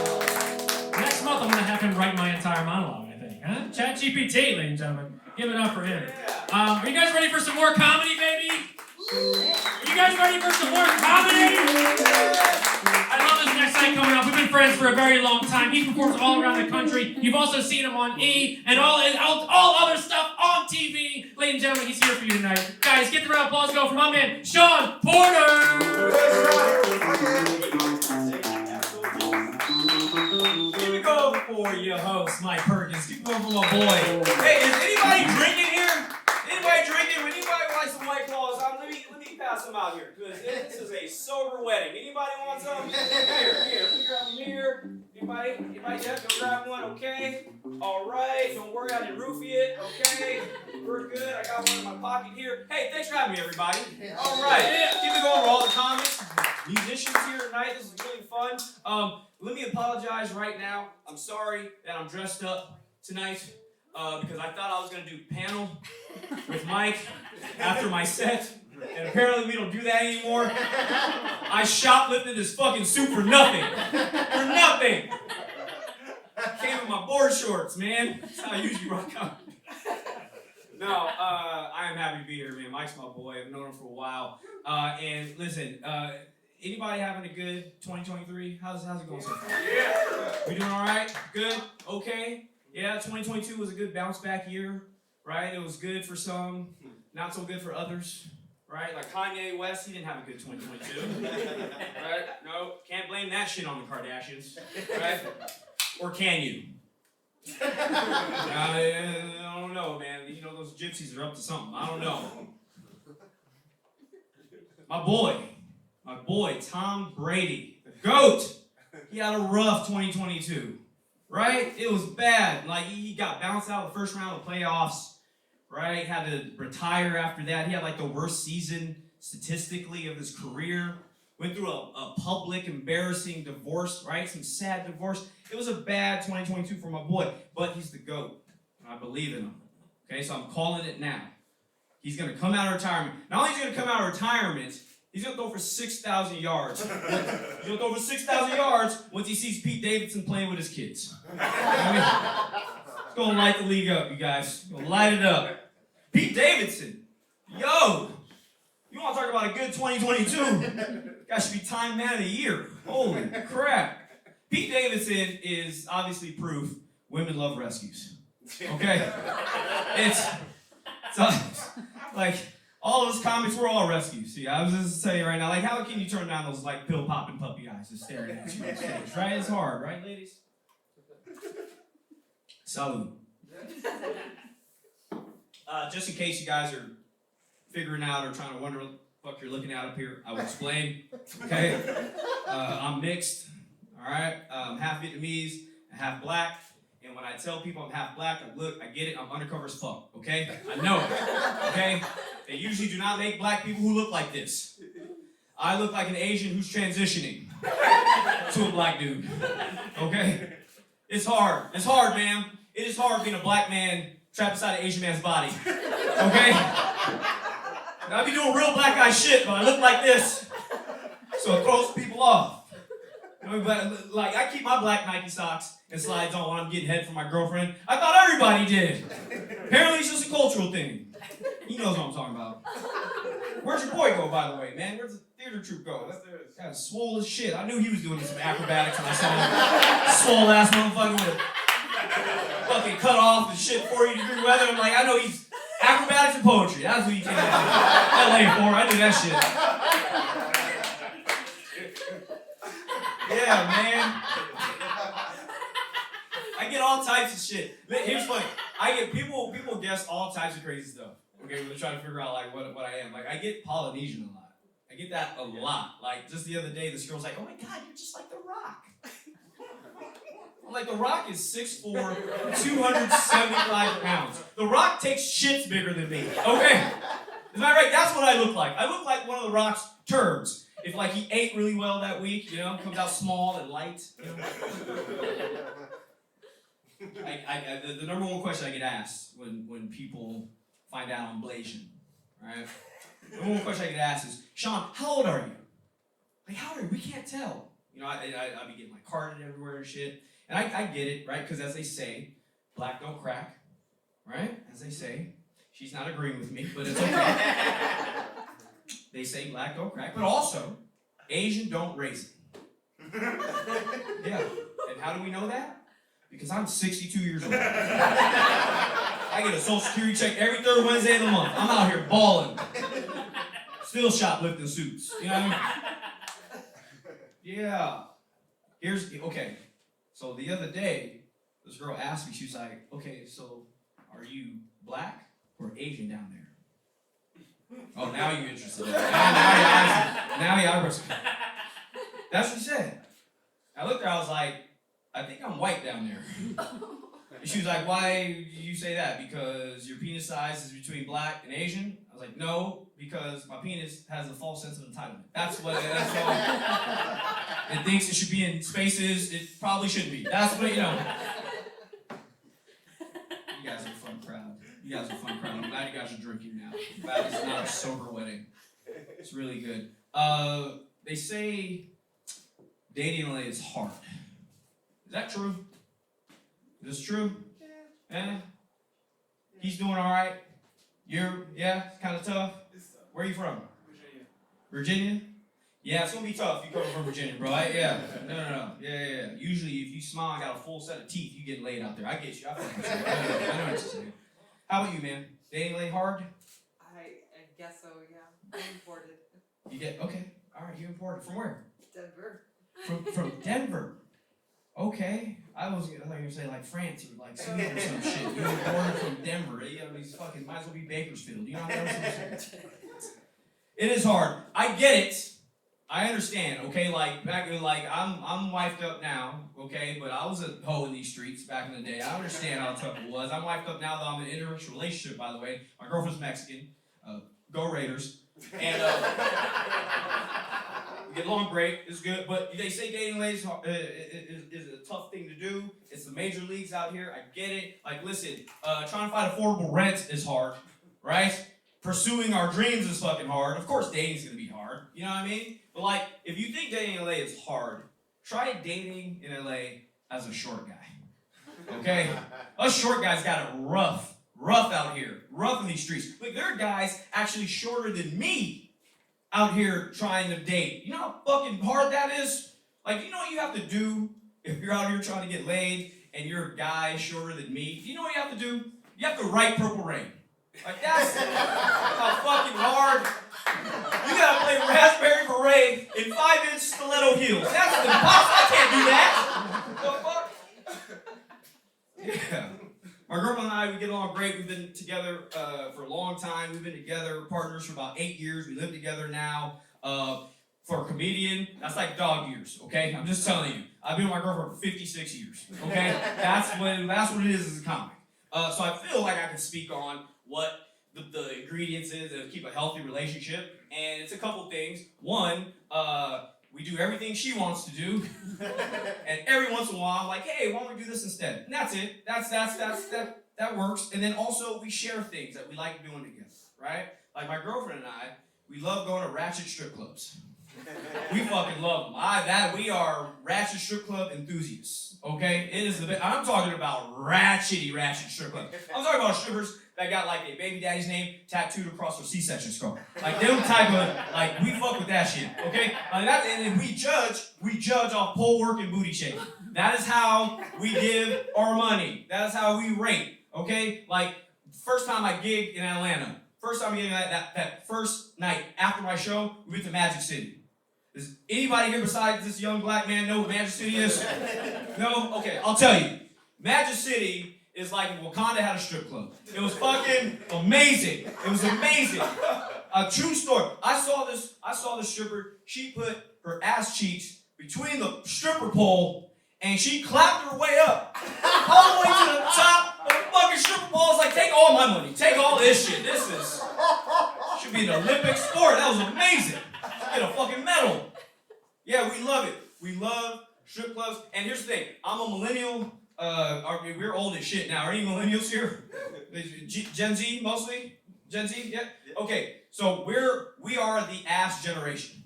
Next month I'm going to have him write my entire monologue, I think. Huh? ChatGPT, ladies and gentlemen. Give it up for him. Are you guys ready for some more comedy, baby? Are you guys ready for some more comedy? I love this next night coming up. We've been friends for a very long time. He performs all around the country. You've also seen him on E! And all other stuff on TV. Ladies and gentlemen, he's here for you tonight. Guys, get the round of applause going for my man, Sean Porter! Keep it going for your host, Mike Perkins. Keep it going for my boy. Hey, is anybody drinking here? Anybody drinking? When anybody wants some White Claws, let me pass them out here. Because this is a sober wedding. Anybody want some? Here, let me grab them here. Anybody, yeah, go grab one, okay? Alright, don't worry, I didn't roofie it, okay? We're good, I got one in my pocket here. Hey, thanks for having me, everybody. Alright, keep it going for all the comics, musicians here tonight, this is really fun. Let me apologize right now. I'm sorry that I'm dressed up tonight, because I thought I was going to do panel with Mike after my set. And apparently we don't do that anymore. I shoplifted this fucking suit for nothing. For nothing. Came in my board shorts, man. That's how I usually rock out. No, I am happy to be here, man. Mike's my boy. I've known him for a while. And listen, anybody having a good 2023? How's it going so far? Yeah. We doing all right? Good? Okay? Yeah, 2022 was a good bounce back year, right? It was good for some. not so good for others, right? Like Kanye West, he didn't have a good 2022, right? No, can't blame that shit on the Kardashians, right? Or can you? I don't know, man. You know, those gypsies are up to something. I don't know. My boy, Tom Brady, the GOAT. He had a rough 2022, right? It was bad. Like, he got bounced out of the first round of the playoffs, right? Had to retire after that. He had like the worst season statistically of his career. Went through a public, embarrassing divorce, right? Some sad divorce. It was a bad 2022 for my boy, but he's the GOAT, and I believe in him. Okay, so I'm calling it now. He's going to come out of retirement. Not only is he going to come out of retirement, he's going to throw for 6,000 yards. He's going to throw for 6,000 yards once he sees Pete Davidson playing with his kids. You know what I mean? It's going to light the league up, you guys. It's going to light it up. Pete Davidson, yo, you want to talk about a good 2022? Guy should be Time Man of the Year. Holy crap. Pete Davidson is obviously proof women love rescues. Okay? It's like, all those comics were all rescues. See, I was just saying right now, like, how can you turn down those, like, pill-popping puppy eyes just staring at you on stage, right? It's hard, right, ladies? Salud. Just in case you guys are figuring out or trying to wonder what the fuck you're looking at up here, I will explain, okay? I'm mixed, all right? I'm half Vietnamese, half black. And when I tell people I'm half black, I get it, I'm undercover as fuck, okay? I know it, okay? They usually do not make black people who look like this. I look like an Asian who's transitioning to a black dude, okay? It's hard, man. It is hard being a black man trapped inside an Asian man's body, okay? I be doing real black guy shit, but I look like this, so it throws people off. But, like, I keep my black Nike socks and slides on when I'm getting head from my girlfriend. I thought everybody did. Apparently it's just a cultural thing. He knows what I'm talking about. Where'd your boy go, by the way, man? Where'd the theater troupe go? That guy's swole as shit. I knew he was doing some acrobatics when I saw him. Swole ass motherfucker with fucking cut off and shit, 40-degree weather. I'm like, I know he's acrobatics and poetry. That's what he came out of LA for. I knew that shit. Yeah, man. I get all types of shit. Here's funny. I get people guess all types of crazy stuff. Okay, when they're trying to figure out like what I am. Like, I get Polynesian a lot. I get that a lot. Like, just the other day, this girl's like, "Oh my God, you're just like The Rock." I'm like, The Rock is 6'4", 275 pounds. The Rock takes shits bigger than me. Okay, is that right? That's what I look like. I look like one of The Rock's turds. If like he ate really well that week, you know, comes out small and light. You know? The number one question I get asked when people find out I'm Blasian, right? The number one question I get asked is, "Sean, how old are you?" Like, how old are you? We can't tell. You know, I be getting like carded everywhere and shit. And I get it, right? Because as they say, black don't crack, right? As they say. She's not agreeing with me, but it's okay. They say black don't crack, but also, Asian don't raisin. Yeah, and how do we know that? Because I'm 62 years old. I get a Social Security check every third Wednesday of the month. I'm out here balling. Still shoplifting suits, you know what I mean? Yeah. Okay, so the other day, this girl asked me, she was like, "Okay, so are you black or Asian down there?" Oh, now you're interested. Now you're That's what she said. I looked at her, I was like, "I think I'm white down there." And she was like, "Why do you say that? Because your penis size is between black and Asian?" I was like, "No, because my penis has a false sense of entitlement. That's what it thinks it should be in spaces it probably shouldn't be. That's what, you know." You guys are a fun crowd. I'm glad you guys are drinking now. That is not a sober wedding. It's really good. They say dating in LA is hard. Is that true? Is this true? Yeah. He's doing all right. Yeah, kind of tough. Where are you from? Virginia? Yeah, it's gonna be tough. You coming from Virginia, bro? Yeah. No. Yeah. Usually, if you smile and got a full set of teeth, you get laid out there. I get you. I know what you're saying. How about you, man? Dating LA hard? imported. You get okay. All right, you imported from where? Denver. From Denver. Okay. I thought you were gonna say like France or like Sweden or some shit. You imported from Denver. You gotta be fucking. Might as well be Bakersfield. You know what I'm saying? It is hard. I get it. I understand. Okay, like back in I'm wifed up now. Okay, but I was a hoe in these streets back in the day. I understand how tough it was. I'm wifed up now that I'm in an interracial relationship. By the way, my girlfriend's Mexican. Go Raiders. And we get along great. It's good. But they say dating ladies is a tough thing to do. It's the major leagues out here. I get it. Like, listen, trying to find affordable rent is hard, right? Pursuing our dreams is fucking hard. Of course, dating's gonna be hard. You know what I mean? But like, if you think dating in LA is hard, try dating in LA as a short guy. Okay? Us short guys got it rough out here, rough in these streets. Like, there are guys actually shorter than me out here trying to date. You know how fucking hard that is? Like, you know what you have to do if you're out here trying to get laid and you're a guy shorter than me? You know what you have to do? You have to write Purple Rain. Like, that's how fucking hard. You gotta play Raspberry Beret in 5-inch stiletto heels. That's impossible. I can't do that. The fuck? Yeah. My girlfriend and I, we get along great. We've been together for a long time. We've been together, partners for about 8 years. We live together now. For a comedian, that's like dog years, okay? I'm just telling you. I've been with my girlfriend for 56 years, okay? That's what it is as a comic. So I feel like I can speak on what the ingredients is to keep a healthy relationship. And it's a couple things. One, we do everything she wants to do. And every once in a while, I'm like, hey, why don't we do this instead? And that's it. That works. And then also, we share things that we like doing together, right? Like my girlfriend and I, we love going to ratchet strip clubs. We fucking love them. We are ratchet strip club enthusiasts, okay? It is the best. I'm talking about ratchet strip clubs. I'm talking about strippers that got like a baby daddy's name tattooed across their C-section skull. Like them type of, like, we fuck with that shit, okay? And we judge off pole work and booty shaking. That is how we give our money. That is how we rate, okay? Like, first time I gigged in Atlanta, that first night after my show, we went to Magic City. Does anybody here besides this young black man know what Magic City is? No? Okay, I'll tell you. Magic City is like if Wakanda had a strip club. It was fucking amazing. It was amazing. A true story. I saw this stripper. She put her ass cheeks between the stripper pole and she clapped her way up all the way to the top of the fucking stripper pole. I was like, take all my money. Take all this shit. This should be an Olympic sport. That was amazing. Get a fucking medal. Yeah, we love it. We love strip clubs. And here's the thing. I'm a millennial. We're old as shit now. Are any millennials here? Gen Z mostly? Gen Z? Yeah? Okay. So we are the ass generation.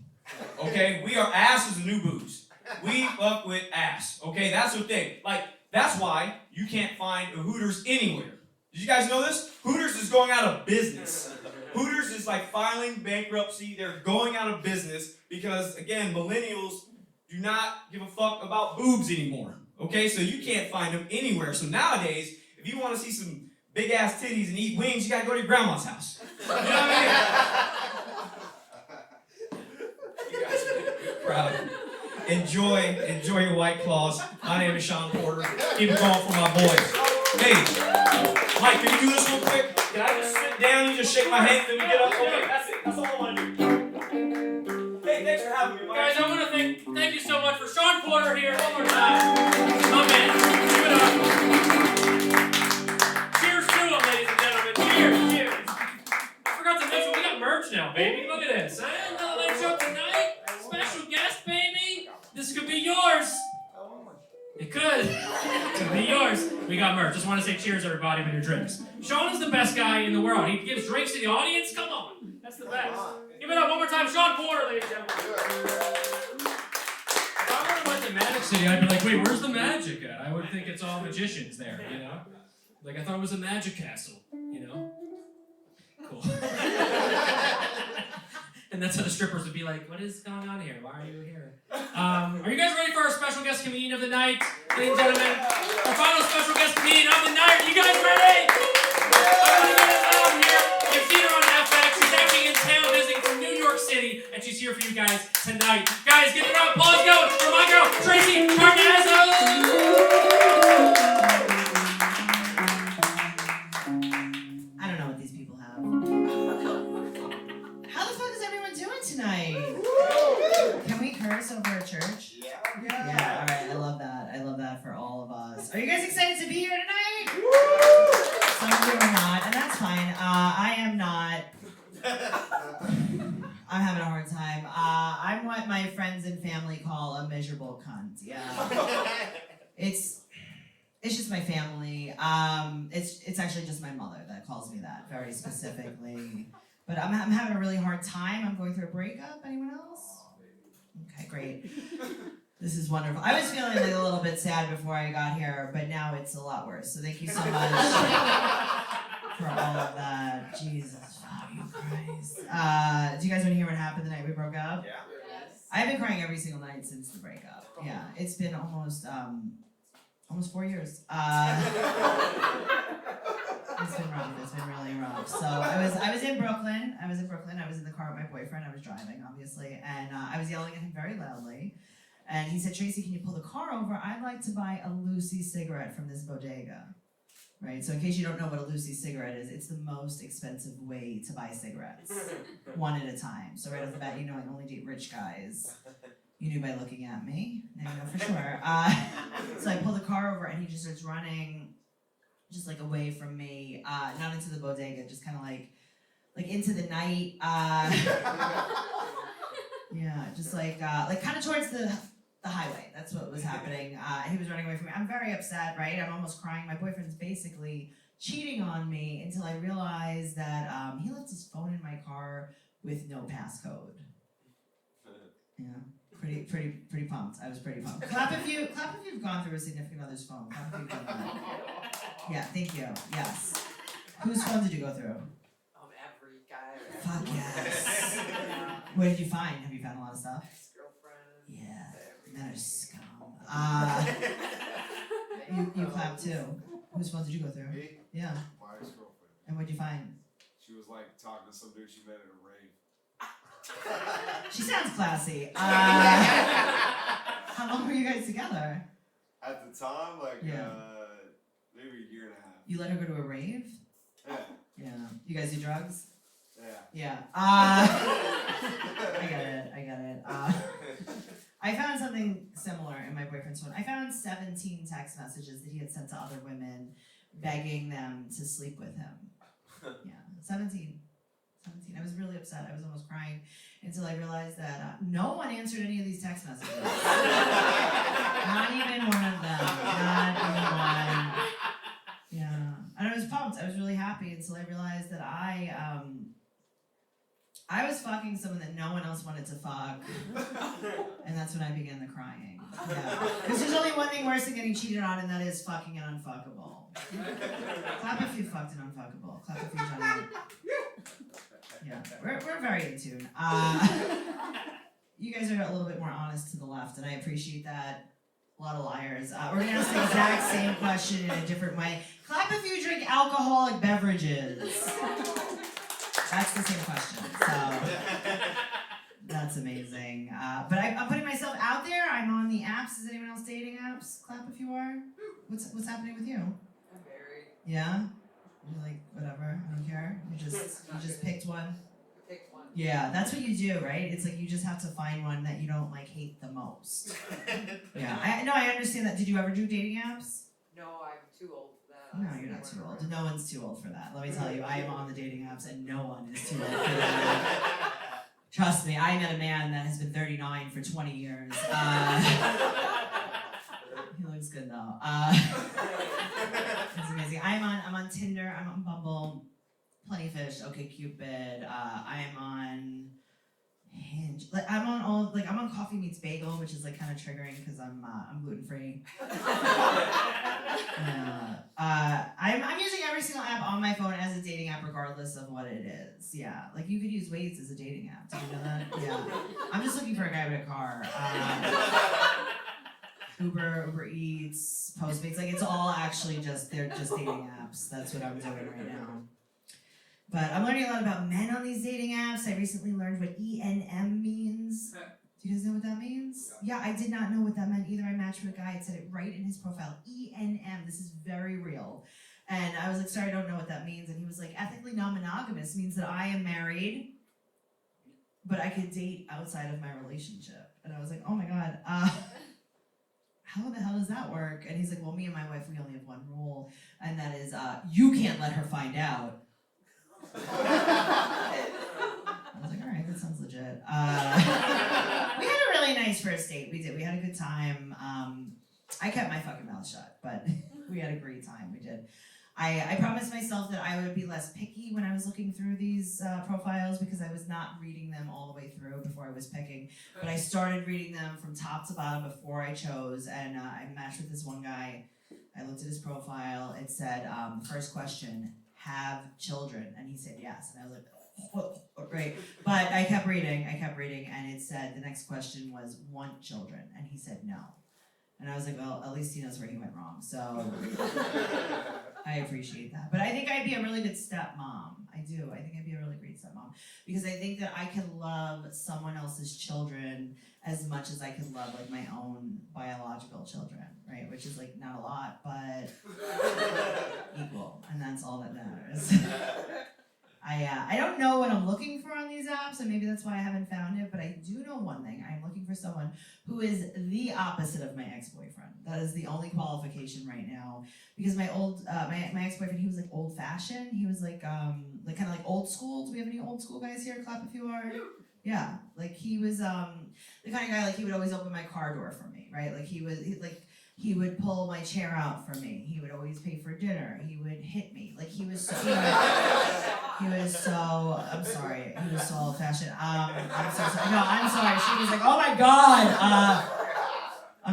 Okay? We are ass is the new booze. We fuck with ass. Okay? That's the thing. Like, that's why you can't find a Hooters anywhere. Did you guys know this? Hooters is going out of business. Hooters is like filing bankruptcy. They're going out of business because, again, millennials do not give a fuck about boobs anymore. Okay, so you can't find them anywhere. So nowadays, if you want to see some big ass titties and eat wings, you gotta go to your grandma's house. You know what I mean? You guys are proud. Enjoy your White Claws. My name is Sean Porter. Keep it going for my boys. Hey, Mike, can you do this real quick? Can I just sit down? You just shake my hand, then we get up. Okay, that's it. That's all I want to do. Hey, thanks for having me, Mike. Guys, I want to thank you so much for Sean Porter here one more time. My man, give it up. Cheers to him, ladies and gentlemen. Cheers. I forgot to mention, we got merch now, baby. Look at this. Another late show tonight. Special guest, baby. This could be yours. It could. It could be yours. We got merch. Just want to say cheers, everybody, with your drinks. Sean is the best guy in the world. He gives drinks to the audience. Come on. That's the best. Give it up one more time. Sean Porter, ladies and gentlemen. If I would have went to Magic City, I'd be like, wait, where's the magic at? I would think it's all magicians there, you know? Like, I thought it was a magic castle, you know? Cool. And that's how the strippers would be like, what is going on here? Why are you here? Are you guys ready for our special guest comedian of the night? Ladies and gentlemen, our final special guest comedian of the night. Are you guys ready? I'm going to get it loud here. You've seen her on FX. She's actually in town visiting and she's here for you guys tonight. Guys, give it up. Applause going for my girl, Tracey Carnazzo. I don't know what these people have. How the fuck is everyone doing tonight? Can we curse over a church? Yeah, alright, I love that. I love that for all of us. Are you guys excited to be here tonight? Some of you are not, and that's fine. I am not. I'm having a hard time. I'm what my friends and family call a miserable cunt. Yeah. It's just my family. It's actually just my mother that calls me that very specifically. But I'm having a really hard time. I'm going through a breakup. Anyone else? Okay, great. This is wonderful. I was feeling like a little bit sad before I got here, but now it's a lot worse. So thank you so much for all of that. Jesus fucking Christ. Do you guys want to hear what happened the night we broke up? Yeah. Yes. I've been crying every single night since the breakup. Yeah, it's been almost 4 years. It's been rough. It's been really rough. So I was in Brooklyn. I was in the car with my boyfriend. I was driving, obviously, and I was yelling at him very loudly. And he said, "Tracey, can you pull the car over? I'd like to buy a Lucy cigarette from this bodega." Right? So in case you don't know what a Lucy cigarette is, it's the most expensive way to buy cigarettes. One at a time. So right off the bat, you know I only date rich guys. You knew by looking at me. Now you know for sure. So I pull the car over and he just starts running just like away from me. Not into the bodega, just kind of like into the night. Yeah, just like kind of towards the highway. That's what was happening. He was running away from me. I'm very upset, right? I'm almost crying. My boyfriend's basically cheating on me until I realized that he left his phone in my car with no passcode. Yeah, pretty pumped. I was pretty pumped. Clap if you've gone through a significant other's phone. Clap if you've done that. Yeah, thank you. Yes. Whose phone did you go through? Every guy. Fuck yes. What did you find? Have you found a lot of stuff? Ex-girlfriend. Yeah, men are scum. You clapped too. Whose phone did you go through? Me? Yeah. My ex-girlfriend. And what'd you find? She was like talking to some dude she met at a rave. She sounds classy. How long were you guys together? At the time, like Yeah. maybe a year and a half. You let her go to a rave? Yeah. Yeah. You guys do drugs? Yeah. Yeah. I get it. I found something similar in my boyfriend's phone. I found 17 text messages that he had sent to other women begging them to sleep with him. Yeah, 17. I was really upset. I was almost crying until I realized that no one answered any of these text messages. Not even one of them. Not even one. Yeah. And I was pumped. I was really happy until I realized that I was fucking someone that no one else wanted to fuck. And that's when I began the crying. Yeah. Because there's only one thing worse than getting cheated on, and that is fucking an unfuckable. Clap if you fucked an unfuckable. Clap if you done it. Yeah, we're very in tune. You guys are a little bit more honest to the left, and I appreciate that. A lot of liars. We're gonna ask the exact same question in a different way. Clap if you drink alcoholic beverages. That's the same question. So that's amazing. But I'm putting myself out there. I'm on the apps. Is anyone else dating apps? Clap if you are. What's happening with you? I'm married. Yeah. You're like whatever. I don't care. You just picked one. Pick one. Yeah, that's what you do, right? It's like you just have to find one that you don't like hate the most. Yeah, I understand that. Did you ever do dating apps? No, I'm too old for that. No, you're not too old. No one's too old for that. Let me tell you, I am on the dating apps and no one is too old for that. Trust me, I met a man that has been 39 for 20 years. He looks good though. It's amazing. I'm on Tinder, I'm on Bumble, Plenty Fish, OkCupid. I'm on Hinge. Like I'm on Coffee Meets Bagel, which is like kind of triggering because I'm gluten free. I'm using every single app on my phone as a dating app, regardless of what it is. Yeah, like you could use Waze as a dating app. Did you know that? Yeah. I'm just looking for a guy with a car. Uber Eats, Postmates, like it's all actually they're just dating apps. That's what I'm doing right now. But I'm learning a lot about men on these dating apps. I recently learned what ENM means. Do you guys know what that means? Yeah, I did not know what that meant either. I matched with a guy, it said it right in his profile. ENM, this is very real. And I was like, sorry, I don't know what that means. And he was like, ethically non-monogamous means that I am married, but I could date outside of my relationship. And I was like, oh my God, how the hell does that work? And he's like, well, me and my wife, we only have one rule, and that is, you can't let her find out. I was like, all right, that sounds legit. We had a really nice first date. We did. We had a good time. I kept my fucking mouth shut, but we had a great time. We did. I promised myself that I would be less picky when I was looking through these profiles because I was not reading them all the way through before I was picking. But I started reading them from top to bottom before I chose, and I matched with this one guy. I looked at his profile. It said, first question, have children? And he said yes. And I was like, oh, great. But I kept reading, and it said the next question was, want children? And he said no. And I was like, well, at least he knows where he went wrong. So I appreciate that. But I think I'd be a really good stepmom. I do. I think I'd be a really great stepmom. Because I think that I could love someone else's children as much as I could love like my own biological children, right? Which is like not a lot, but equal. And that's all that matters. I don't know what I'm looking for on these apps, and maybe that's why I haven't found it, but I do know one thing. I'm looking for someone who is the opposite of my ex-boyfriend. That is the only qualification right now. Because my old, my ex-boyfriend, he was like old-fashioned. He was like kind of like old school. Do we have any old school guys here? Clap if you are. Yeah, like he was the kind of guy, like he would always open my car door for me, right? Like he would pull my chair out for me. He would always pay for dinner. He would hit me. Like he was so, I'm sorry. He was so old fashioned. I'm so sorry. No, I'm sorry. She was like, oh my God.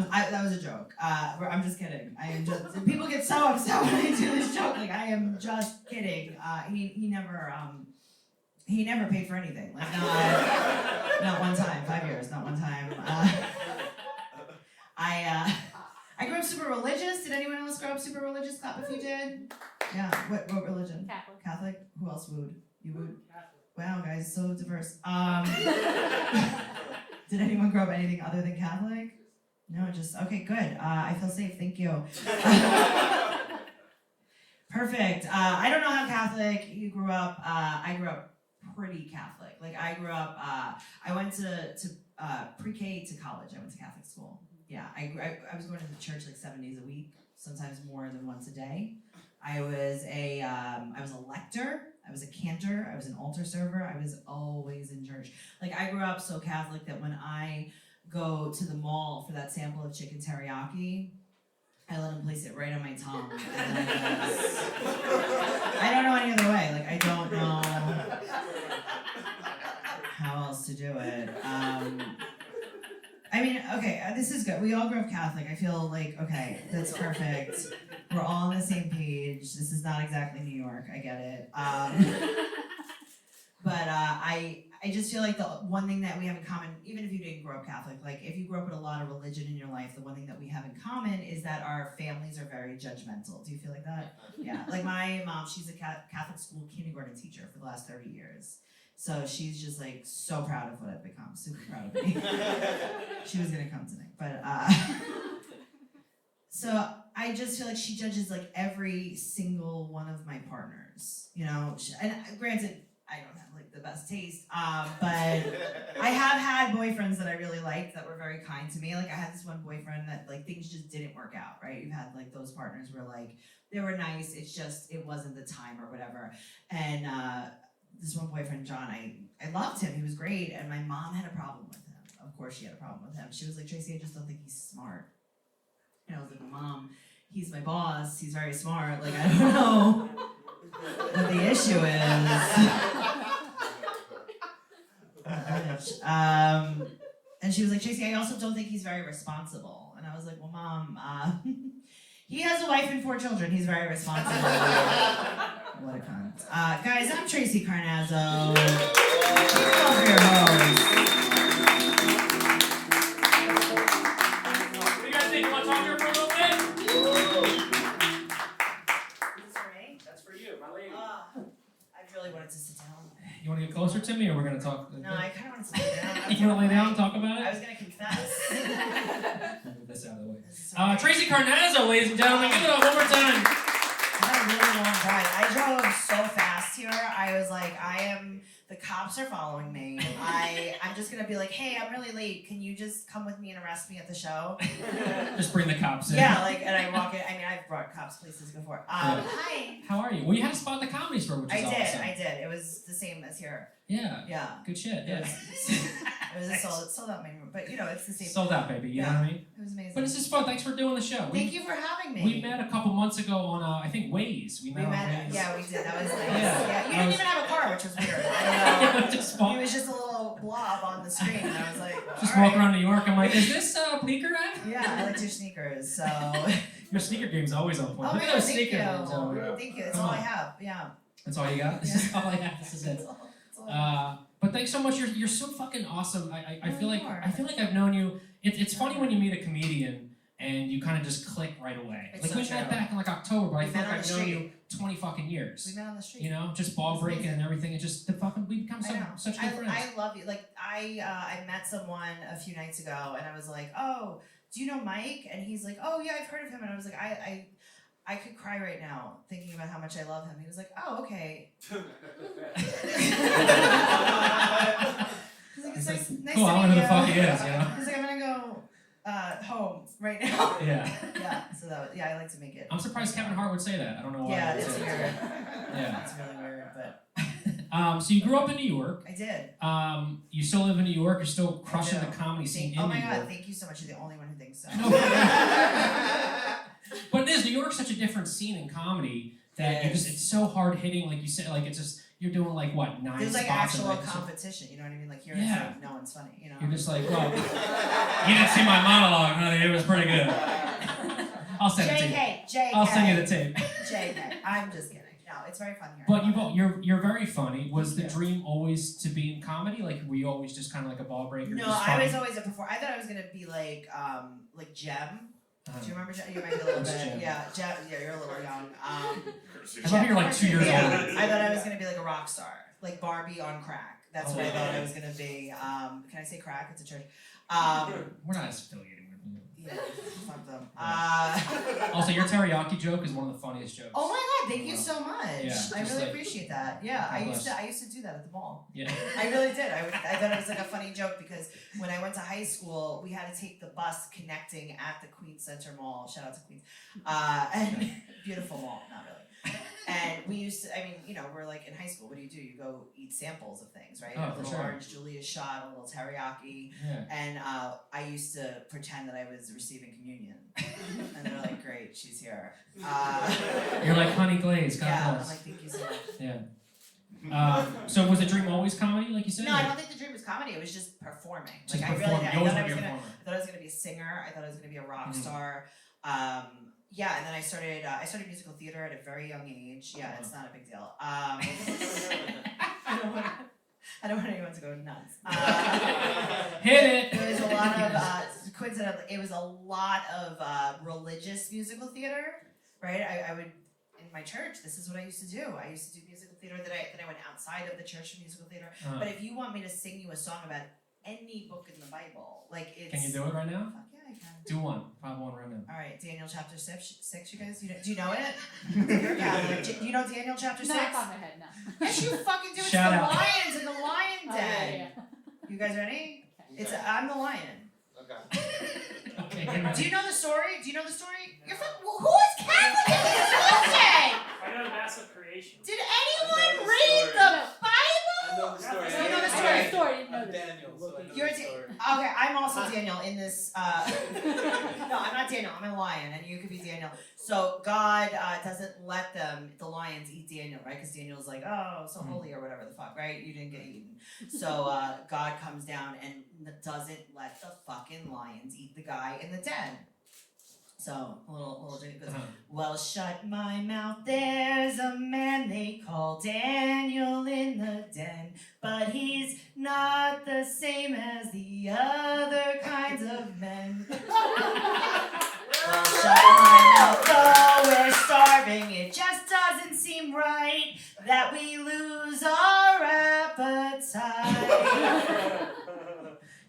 That was a joke. I'm just kidding. I am just, people get so upset when I do this joke. Like I am just kidding. He never paid for anything. Like not one time, 5 years, not one time. I grew up super religious. Did anyone else grow up super religious? Clap if you did. Yeah, what religion? Catholic. Catholic? Who else wooed? You wooed? Catholic. Wow, guys, so diverse. Did anyone grow up anything other than Catholic? No, just, okay, good. I feel safe, thank you. Perfect. I don't know how Catholic you grew up. I grew up pretty Catholic. Like I grew up, I went to pre-K to college. I went to Catholic school. Yeah, I was going to the church like 7 days a week, sometimes more than once a day. I was a lector, I was a cantor, I was an altar server, I was always in church. Like I grew up so Catholic that when I go to the mall for that sample of chicken teriyaki, I let him place it right on my tongue. And I don't know any other way. Like I don't know how else to do it. I mean, okay, this is good. We all grew up Catholic. I feel like, okay, that's perfect. We're all on the same page. This is not exactly New York. I get it. But I just feel like the one thing that we have in common, even if you didn't grow up Catholic, like if you grew up with a lot of religion in your life, the one thing that we have in common is that our families are very judgmental. Do you feel like that? Yeah. Like my mom, she's a Catholic school kindergarten teacher for the last 30 years. So she's just like so proud of what I've become, super proud of me. She was gonna come tonight, but so I just feel like she judges like every single one of my partners, you know. And granted, I don't have like the best taste, but I have had boyfriends that I really liked that were very kind to me. Like I had this one boyfriend that like things just didn't work out, right? You've had like those partners where like they were nice, it's just it wasn't the time or whatever, and. This one boyfriend, John, I loved him. He was great. And my mom had a problem with him. Of course she had a problem with him. She was like, Tracey, I just don't think he's smart. And I was like, Mom, he's my boss. He's very smart. Like, I don't know what the issue is. And she was like, Tracey, I also don't think he's very responsible. And I was like, well, Mom, he has a wife and 4 children. He's very responsible. What a cunt. Guys, I'm Tracey Carnazzo. Love your host. What do you guys think? You want to talk to her for a little bit? Is this for me? That's for you, my lady. I really wanted to down. So You want to lay down and talk about I it? was gonna confess. Move this out of the way. Tracey Carnazzo, ladies and gentlemen, give it up one more time. I had a really long ride. I drove so fast here. I was like, the cops are following me. I'm just gonna be like, hey, I'm really late. Can you just come with me and arrest me at the show? Just bring the cops in. Yeah, like, and I walk in. I mean, I've brought cops places before. Yeah. Hi. How are you? Well, you had a spot at the Comedy Store, which is awesome. I did. It was the same as here. Yeah. Yeah. Good shit. Yeah. It was a sold out main room, but you know, it's the same. Sold out, baby. You know what I mean? It was amazing. But it's just fun. Thanks for doing the show. Thank you for having me. We met a couple months ago on, I think, Waze. We met on Waze. Yeah, we did. That was nice. Yeah. You didn't even have a car, which was weird. I don't know. Just He was just a little blob on the screen, and I was like, Just all walking right. around New York. I'm like, is this Bleecker app? Yeah, I liked your sneakers, so. Your sneaker game's always on point. Oh Look my at God, those thank sneaker you. games over there. Thank you. That's Come all on. I have. Yeah. That's all you got? This is all I have. This is it. But thanks so much. You're so fucking awesome. I feel like I've known you. It's funny when you meet a comedian and you kind of just click right away. It's Like so we met true. back in like October, but I We feel met like on I've the known street. you 20 fucking years. We met on the street. You know, just ball It's breaking amazing. and everything. It just we become such good friends. I love you. Like I met someone a few nights ago, and I was like, oh, do you know Mike? And he's like, oh yeah, I've heard of him. And I was like, I could cry right now thinking about how much I love him. He was like, oh, okay. He's like, it's nice cool, to I meet don't know who you. the fuck he is, you know? He's like, I'm gonna go home right now. Yeah. Yeah. So I like to make it. I'm surprised Kevin Hart would say that. I don't know why. Yeah, he would it's say weird. that. Yeah. It's really weird, but. So you grew up in New York. I did. You still live in New York. You're still crushing the comedy scene Oh in my New God! York. Thank you so much. You're the only one who thinks so. But it is. New York's such a different scene in comedy that it's so hard hitting. Like you said, like it's just you're doing like what 9 There's like spots actual and, like, competition. You know what I mean? Like here, Yeah. it's like no one's funny. You know. You're just like, well, you didn't see my monologue, honey. It was pretty good. I'll send it to you. JK. I'll send you the tape. JK. I'm just kidding. No, it's very fun here. But you're very funny. Was the dream always to be in comedy? Like were you always just kind of like a ball breaker? No, just I funny? was always a performer. I thought I was gonna be like Jem. Do you remember Jem? You might be a little Who's bit. Jem? Yeah, Jem. Yeah, you're a little young. I love you're like 2 years yeah, old. I thought I was gonna be like a rock star, like Barbie on crack. That's what I thought I was gonna be. Can I say crack? It's a church. We're not affiliated with you. Yeah, fuck them. Also, your teriyaki joke is one of the funniest jokes. Oh my God! Thank you so much. Yeah, I just really like- appreciate that. Yeah, God bless. I used to do that at the mall. Yeah. I really did. I thought it was like a funny joke because when I went to high school, we had to take the bus connecting at the Queens Center Mall. Shout out to Queens. And beautiful mall, not really. And we used to, I mean, you know, we're like in high school. What do? You go eat samples of things, right? Oh, a for little sure. orange Julius shot, a little teriyaki. Yeah. And I used to pretend that I was receiving communion. And they're like, great, she's here. You're like honey glaze. God Yeah, I'm bless. like, thank you so much. Yeah. So was the dream always comedy, like you said? No, I don't think the dream was comedy. It was just performing. Just Like I really performing. did. You I always thought I wanted was to be a gonna. performer. I thought I was gonna be a singer. I thought I was gonna be a rock Mhm. star. Yeah, and then I started musical theater at a very young age. Yeah, it's not a big deal. I don't want anyone to go nuts. Hit it. There was a lot of coincidentally, it was a lot of religious musical theater, right? I would in my church. This is what I used to do. I used to do musical theater. Then I went outside of the church for musical theater. But if you want me to sing you a song about any book in the Bible, like it's. Can you do it right now? Fuck yeah, I can. Do one. Pop one right now. All right, Daniel chapter 6, you guys. Do you know it? You're Catholic. Do you know Daniel chapter 6? No, off my head, no. Yes, you fucking do. It's Shout the out. lions in the lion Oh, den. yeah. You guys ready? It's I'm the lion. Okay, get ready. Do you know the story? You're from who is Catholic in this building? I know the massive creation. Did anyone read the Bible? I know the story. You know the I know the story. story. I'm Daniel, so I know You're the story. okay. I'm also Daniel in this. No, I'm not Daniel. I'm a lion, and you could be Daniel. So God doesn't let the lions eat Daniel, right? Because Daniel's like, oh, so holy or whatever the fuck, right? You didn't get eaten. So God comes down and doesn't let the fucking lions eat the guy in the den. So a little jingle goes, well, shut my mouth. There's a man they call Daniel in the den, but he's not the same as the other kinds of men. Well, shut my mouth. Though we're starving, it just doesn't seem right that we lose our appetite.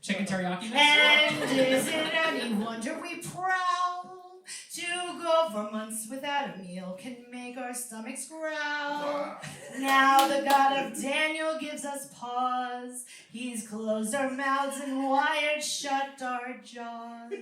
Chicken teriyaki mix? And is it any wonder we prowl to go for months without a meal can make our stomachs growl. Now the God of Daniel gives us pause. He's closed our mouths and wired shut our jaws.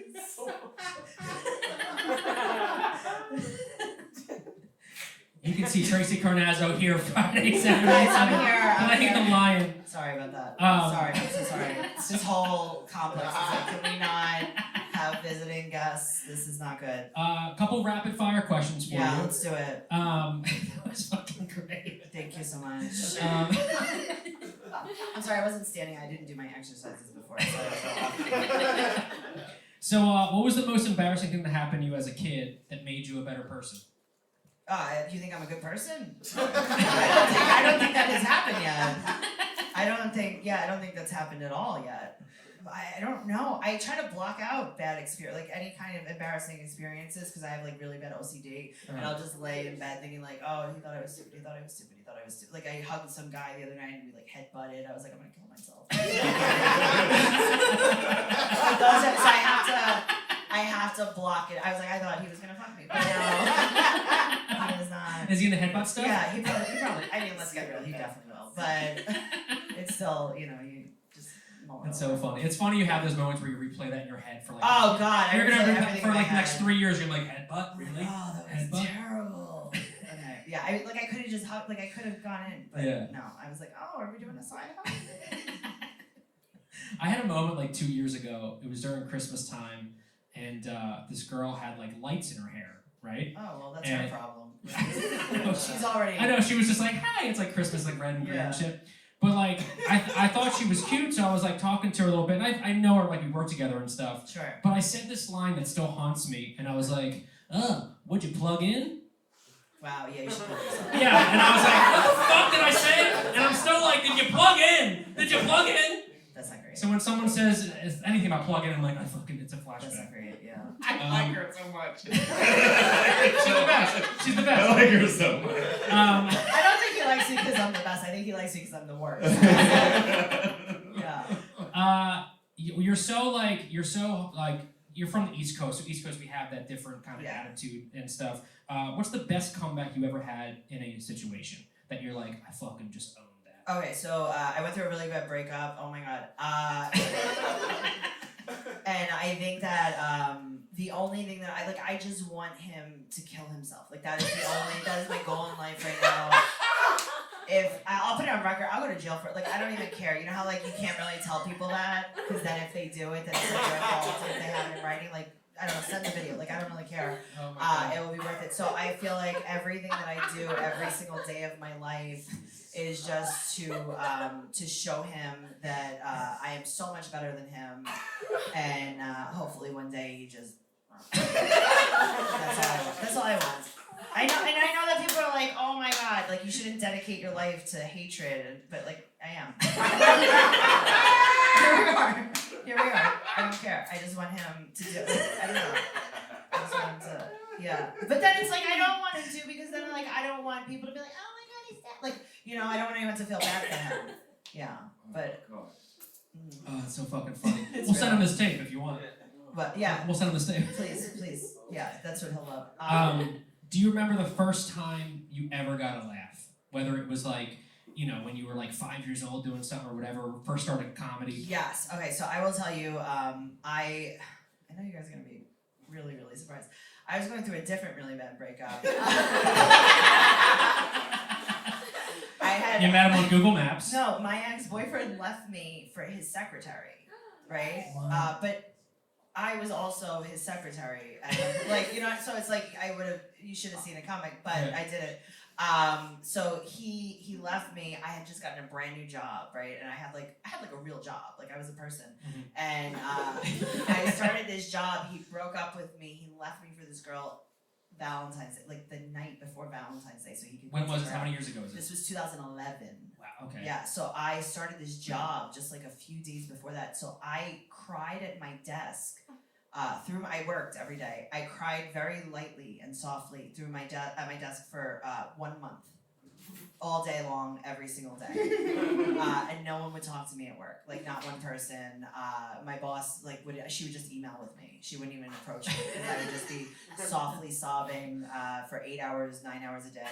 You can see Tracey Carnazzo here Friday, Saturday, Guys, Sunday, I'm playing here. the Lion. Sorry about that. Um, Sorry, I'm so sorry. This whole complex is like, can we not have visiting guests? This is not good. Couple rapid fire questions for Yeah, you. let's do it. That was fucking great. Thank you so much. I'm sorry, I wasn't standing. I didn't do my exercises before. So, what was the most embarrassing thing that happened to you as a kid that made you a better person? Do you think I'm a good person? I don't think that has happened yet. I don't think that's happened at all yet. I don't know. I try to block out bad experience, like any kind of embarrassing experiences, because I have like really bad OCD, and I'll just lay in bed thinking like, oh, he thought I was stupid, he thought I was stupid, he thought I was stupid. Like I hugged some guy the other night and we like head butted. I was like, I'm gonna kill myself. So I have to block it. I was like, I thought he was gonna fuck me, but no, he was not. Is he in the headbutt stuff? Yeah, he probably. I mean, let's get real. He definitely will. But it's still, you just. It's so funny. It's funny you have those moments where you replay that in your head for like. Oh God! You're gonna everything for in my like the head. next 3 years. You're like headbutt, really? Oh, that was Headbutt? terrible. Okay. Yeah, I could have just hugged. Like I could have gone in, but Yeah. no. I was like, oh, are we doing a side hug? I had a moment like 2 years ago. It was during Christmas time, and this girl had like lights in her hair, right? Oh well, that's And- her problem. She's already. I know, she was just like, hey, it's like Christmas, like red and green Yeah. and shit. But like, I thought she was cute, so I was like talking to her a little bit. And I know her, like we work together and stuff. Sure. But I said this line that still haunts me, and I was like, would you plug in? Wow. Yeah, you should. Kill yourself. Yeah, and I was like, what the fuck did I say? And I'm still like, did you plug in? Did you plug in? That's not great. So when someone says anything about plug in, I'm like, it's a flashback. That's not great. Yeah. I like her so much. She's the best. She's the best. I like her so much. I don't think he likes me because I'm the best. I think he likes me because I'm the worst. Yeah. You're from the East Coast. So East Coast, we have that different kind of attitude and stuff. What's the best comeback you ever had in a situation that you're like, I fucking just owned that? Okay, so I went through a really bad breakup. Oh my god. And I think that the only thing that I just want him to kill himself. Like that is my goal in life right now. If I'll put it on record, I'll go to jail for it. Like I don't even care. You know how like you can't really tell people that because then if they do it, then it's like their fault. If they have it in writing, like I don't know, send the video. Like I don't really care. Oh my God. It will be worth it. So I feel like everything that I do every single day of my life is just to show him that I am so much better than him, and hopefully one day he just. That's all I want. I know that people are like, oh my god, like you shouldn't dedicate your life to hatred, but like I am. Here we are. I don't care. I just want him to do it. I don't know. I just want him to, yeah. But then it's like I don't want him to because then like I don't want people to be like, oh my god, he's dead. Like I don't want anyone to feel bad for him. Yeah, but. Oh, it's so fucking funny. It's We'll send real. him this tape if you want. But yeah. We'll send him this tape. Please. Yeah, that's what he'll love. Do you remember the first time you ever got a laugh? Whether it was like, when you were like 5 years old doing something or whatever, first started comedy. Yes. Okay, so I will tell you, I know you guys are gonna be really, really surprised. I was going through a different really bad breakup. You met him on Google Maps. No, my ex-boyfriend left me for his secretary, right? Wow. But I was also his secretary, and so it's like you should have seen a comic, but Yeah. I didn't. So he left me. I had just gotten a brand new job, right? And I had a real job, like I was a person. Mm-hmm. And I started this job. He broke up with me. He left me for this girl Valentine's Day, like the night before Valentine's Day, so he could. When was take it? her How many out. years ago was it? This was 2011. Wow. Okay. Yeah, so I started this job just like a few days before that. So I cried at my desk. I worked every day. I cried very lightly and softly at my desk for 1 month. all day long, every single day. And no one would talk to me at work, like not one person. My boss, she would just email with me. She wouldn't even approach me because I would just be softly sobbing for 8 hours, 9 hours a day.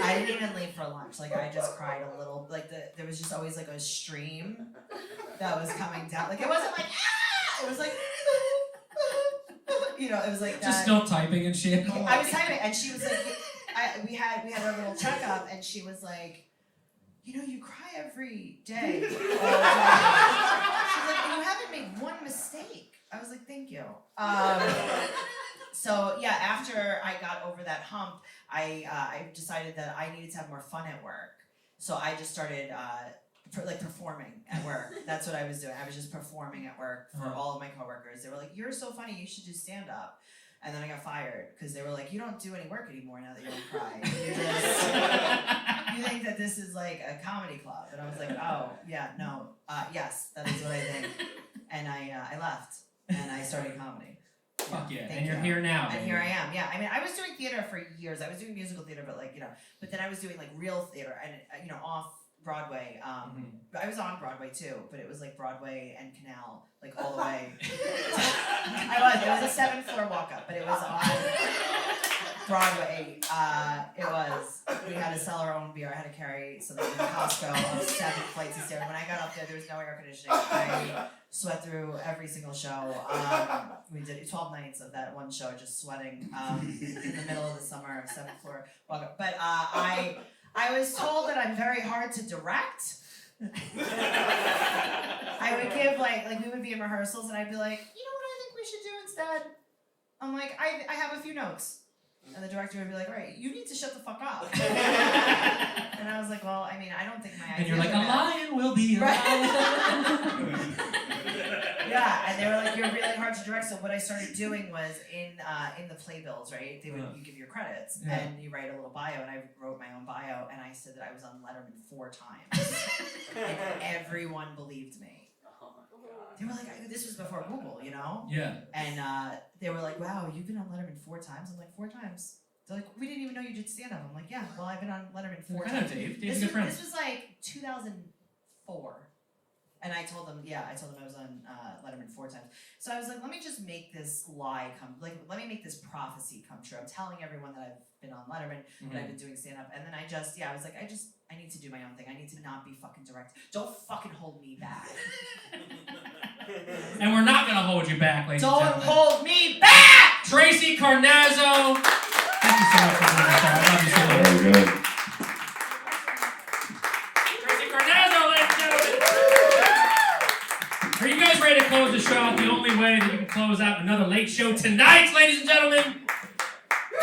I didn't even leave for lunch. Like I just cried a little. There was just always like a stream that was coming down. Like it wasn't like ah! It was like. It was like that. Just still typing and shit. I was typing, and she was like, we had our little checkup, and she was like, you cry every day. She's like, you haven't made one mistake. I was like, thank you. So yeah, after I got over that hump, I decided that I needed to have more fun at work. So I just started performing at work. That's what I was doing. I was just performing at work for all of my coworkers. They were like, "You're so funny. You should do stand up." And then I got fired because they were like, "You don't do any work anymore now that you don't cry. You think that this is like a comedy club?" And I was like, "Oh yeah, no, yes, that is what I think." And I left and I started comedy. Fuck yeah! Thank And you're you. here now. And baby. here I am. Yeah, I mean, I was doing theater for years. I was doing musical theater, but but then I was doing like real theater and off Broadway. I was on Broadway too, but it was like Broadway and Canal, like all the way. It was a 7th floor walk up, but it was on Broadway. We had to sell our own beer. I had to carry something from Costco up 7 flights of stairs. When I got up there was no air conditioning. I sweat through every single show. We did 12 nights of that one show, just sweating in the middle of the summer, 7th floor walk up. But I was told that I'm very hard to direct. I would give we would be in rehearsals and I'd be like, you know what I think we should do instead? I'm like, I have a few notes. And the director would be like, right, you need to shut the fuck up. And I was like, well, I mean, I don't think my idea. And you're like, a lion will be a lion. Yeah, and they were like, you're really hard to direct. So what I started doing was in the playbills, right? They would you give your credits and you write a little bio, and I wrote my own bio, and I said that I was on Letterman 4 times, and everyone believed me. They were like, this was before Google, Yeah. And they were like, wow, you've been on Letterman 4 times. I'm like, 4 times. They're like, we didn't even know you did stand up. I'm like, yeah, well, I've been on Letterman 4 I know times. Dave. Dave's a good friend. This was like 2004. And I told them I was on Letterman 4 times. So I was like, let me just make this lie let me make this prophecy come true. I'm telling everyone that I've been on Letterman, that I've been doing stand-up. And then I was like, I need to do my own thing. I need to not be fucking direct. Don't fucking hold me back. And we're not gonna hold you back, ladies and Don't gentlemen. hold me back! Tracey Carnazzo. Thank you so much for doing this. I love you so much. Very good. Tracey Carnazzo, ladies and gentlemen. Are you guys ready to close the show out the only way that you can close out another late show tonight, ladies and gentlemen?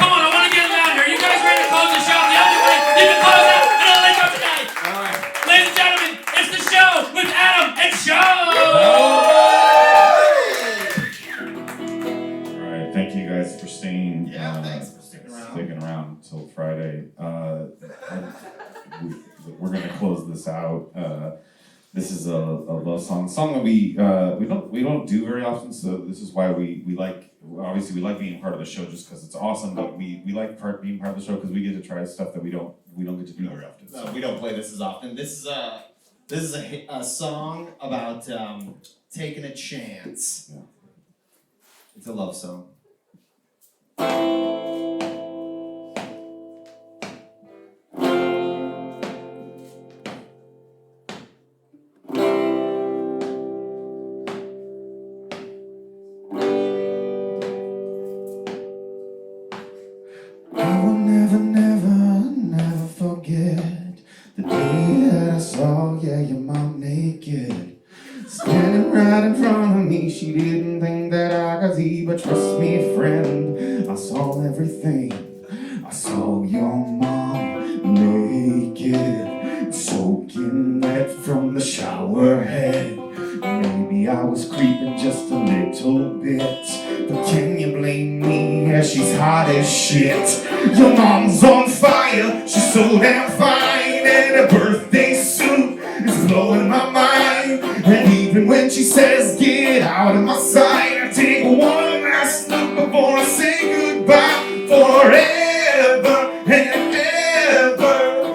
Come on, I want to get louder. Are you guys ready to close the show out the only way you can close out another late show tonight? All right. Ladies and gentlemen, it's the show with Adam and Joe. All right, thank you guys for staying. Thanks for sticking around. Sticking around until Friday. We're gonna close this out. This is a love song that we don't do very often. So this is why we like. Obviously, we like being part of the show just because it's awesome. But we like being part of the show because we get to try stuff that we don't get to do very often. No, we don't play this as often. This is a song about taking a chance. Yeah. It's a love song. I will never, never, never forget the day that I saw, your mom naked. Standing right in front of me, she didn't think that I could see, but trust me, friend, I saw everything. I saw your mom naked, soaking wet from the shower head. Maybe I was creeping just a little bit, but can you blame me? Yeah, she's hot as shit. Your mom's on fire, she's so damn fine, and her birthday suit is blowing my mind. And even when she says get out of my sight, I take one last look before I say goodbye forever and ever.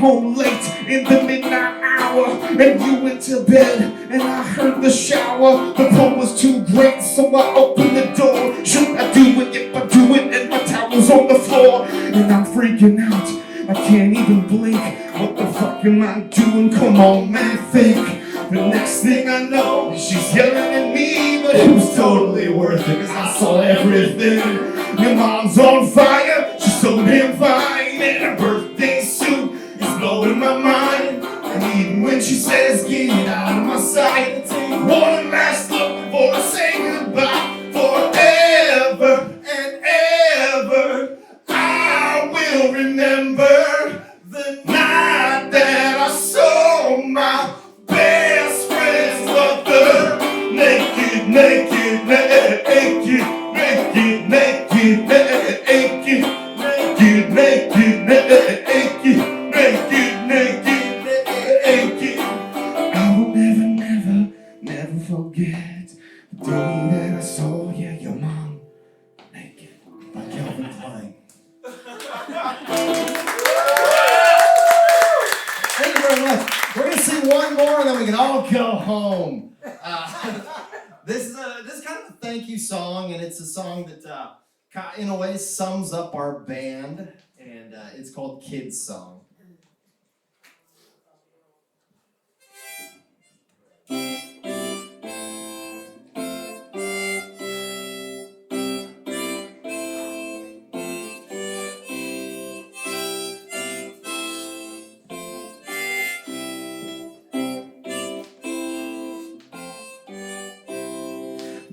home late in the midnight hour, and you went to bed, and I heard the shower. The cold was too great, so I opened the door. Should I do it? If I do it, and my towel's on the floor, and I'm freaking out. I can't even blink. What the fuck am I doing? Come on, man, think. The next thing I know, she's yelling at me, but it was totally worth it, cause I saw everything. Your mom's on fire, she's so damn fine, and her birthday suit is blowing my mind. And even when she says, get out of my sight, I take one last look before I say goodbye. Forever and ever, I will remember the night that I saw my best friend's mother naked, naked, naked, naked, naked, naked, naked, naked, naked, naked. I will never, never, never forget the day that I saw, yeah, your mom naked by Calvin Klein. Thank you very much. We're gonna sing one more, and then we can all go home. This is kind of a thank you song, and it's a song that, in a way, sums up our band, and it's called Kids Song.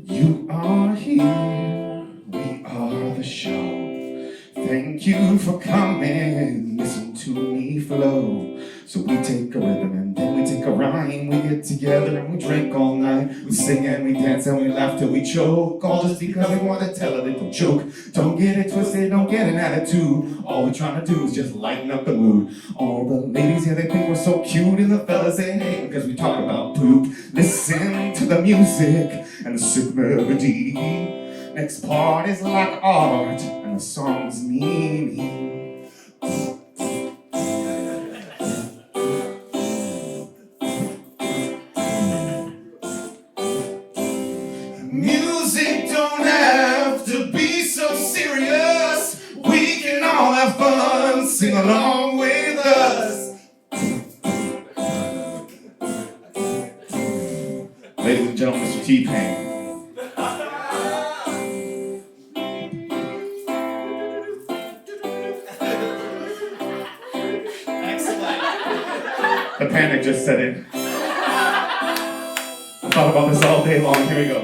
You are here, we are the show. Thank you for coming, listen to me flow. So we take a rhythm and then we take a rhyme. We get together and we drink all night. We sing and we dance and we laugh till we choke. All just because we want to tell a little joke. Don't get it twisted, don't get an attitude. All we're trying to do is just lighten up the mood. All the ladies, yeah, they think we're so cute. And the fellas, they hate because we talk about poop. Listen to the music and the sick melody. Next part is like art and the song's meaning. Music don't have to be so serious. We can all have fun, sing along with us. Ladies and gentlemen, Mr. T-Pain. The panic just set in. I thought about this all day long. Here we go.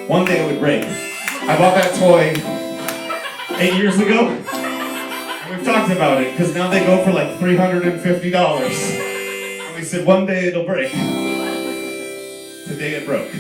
One day it would break. I bought that toy 8 years ago, and we've talked about it, because now they go for like $350. And we said one day it'll break. Today it broke.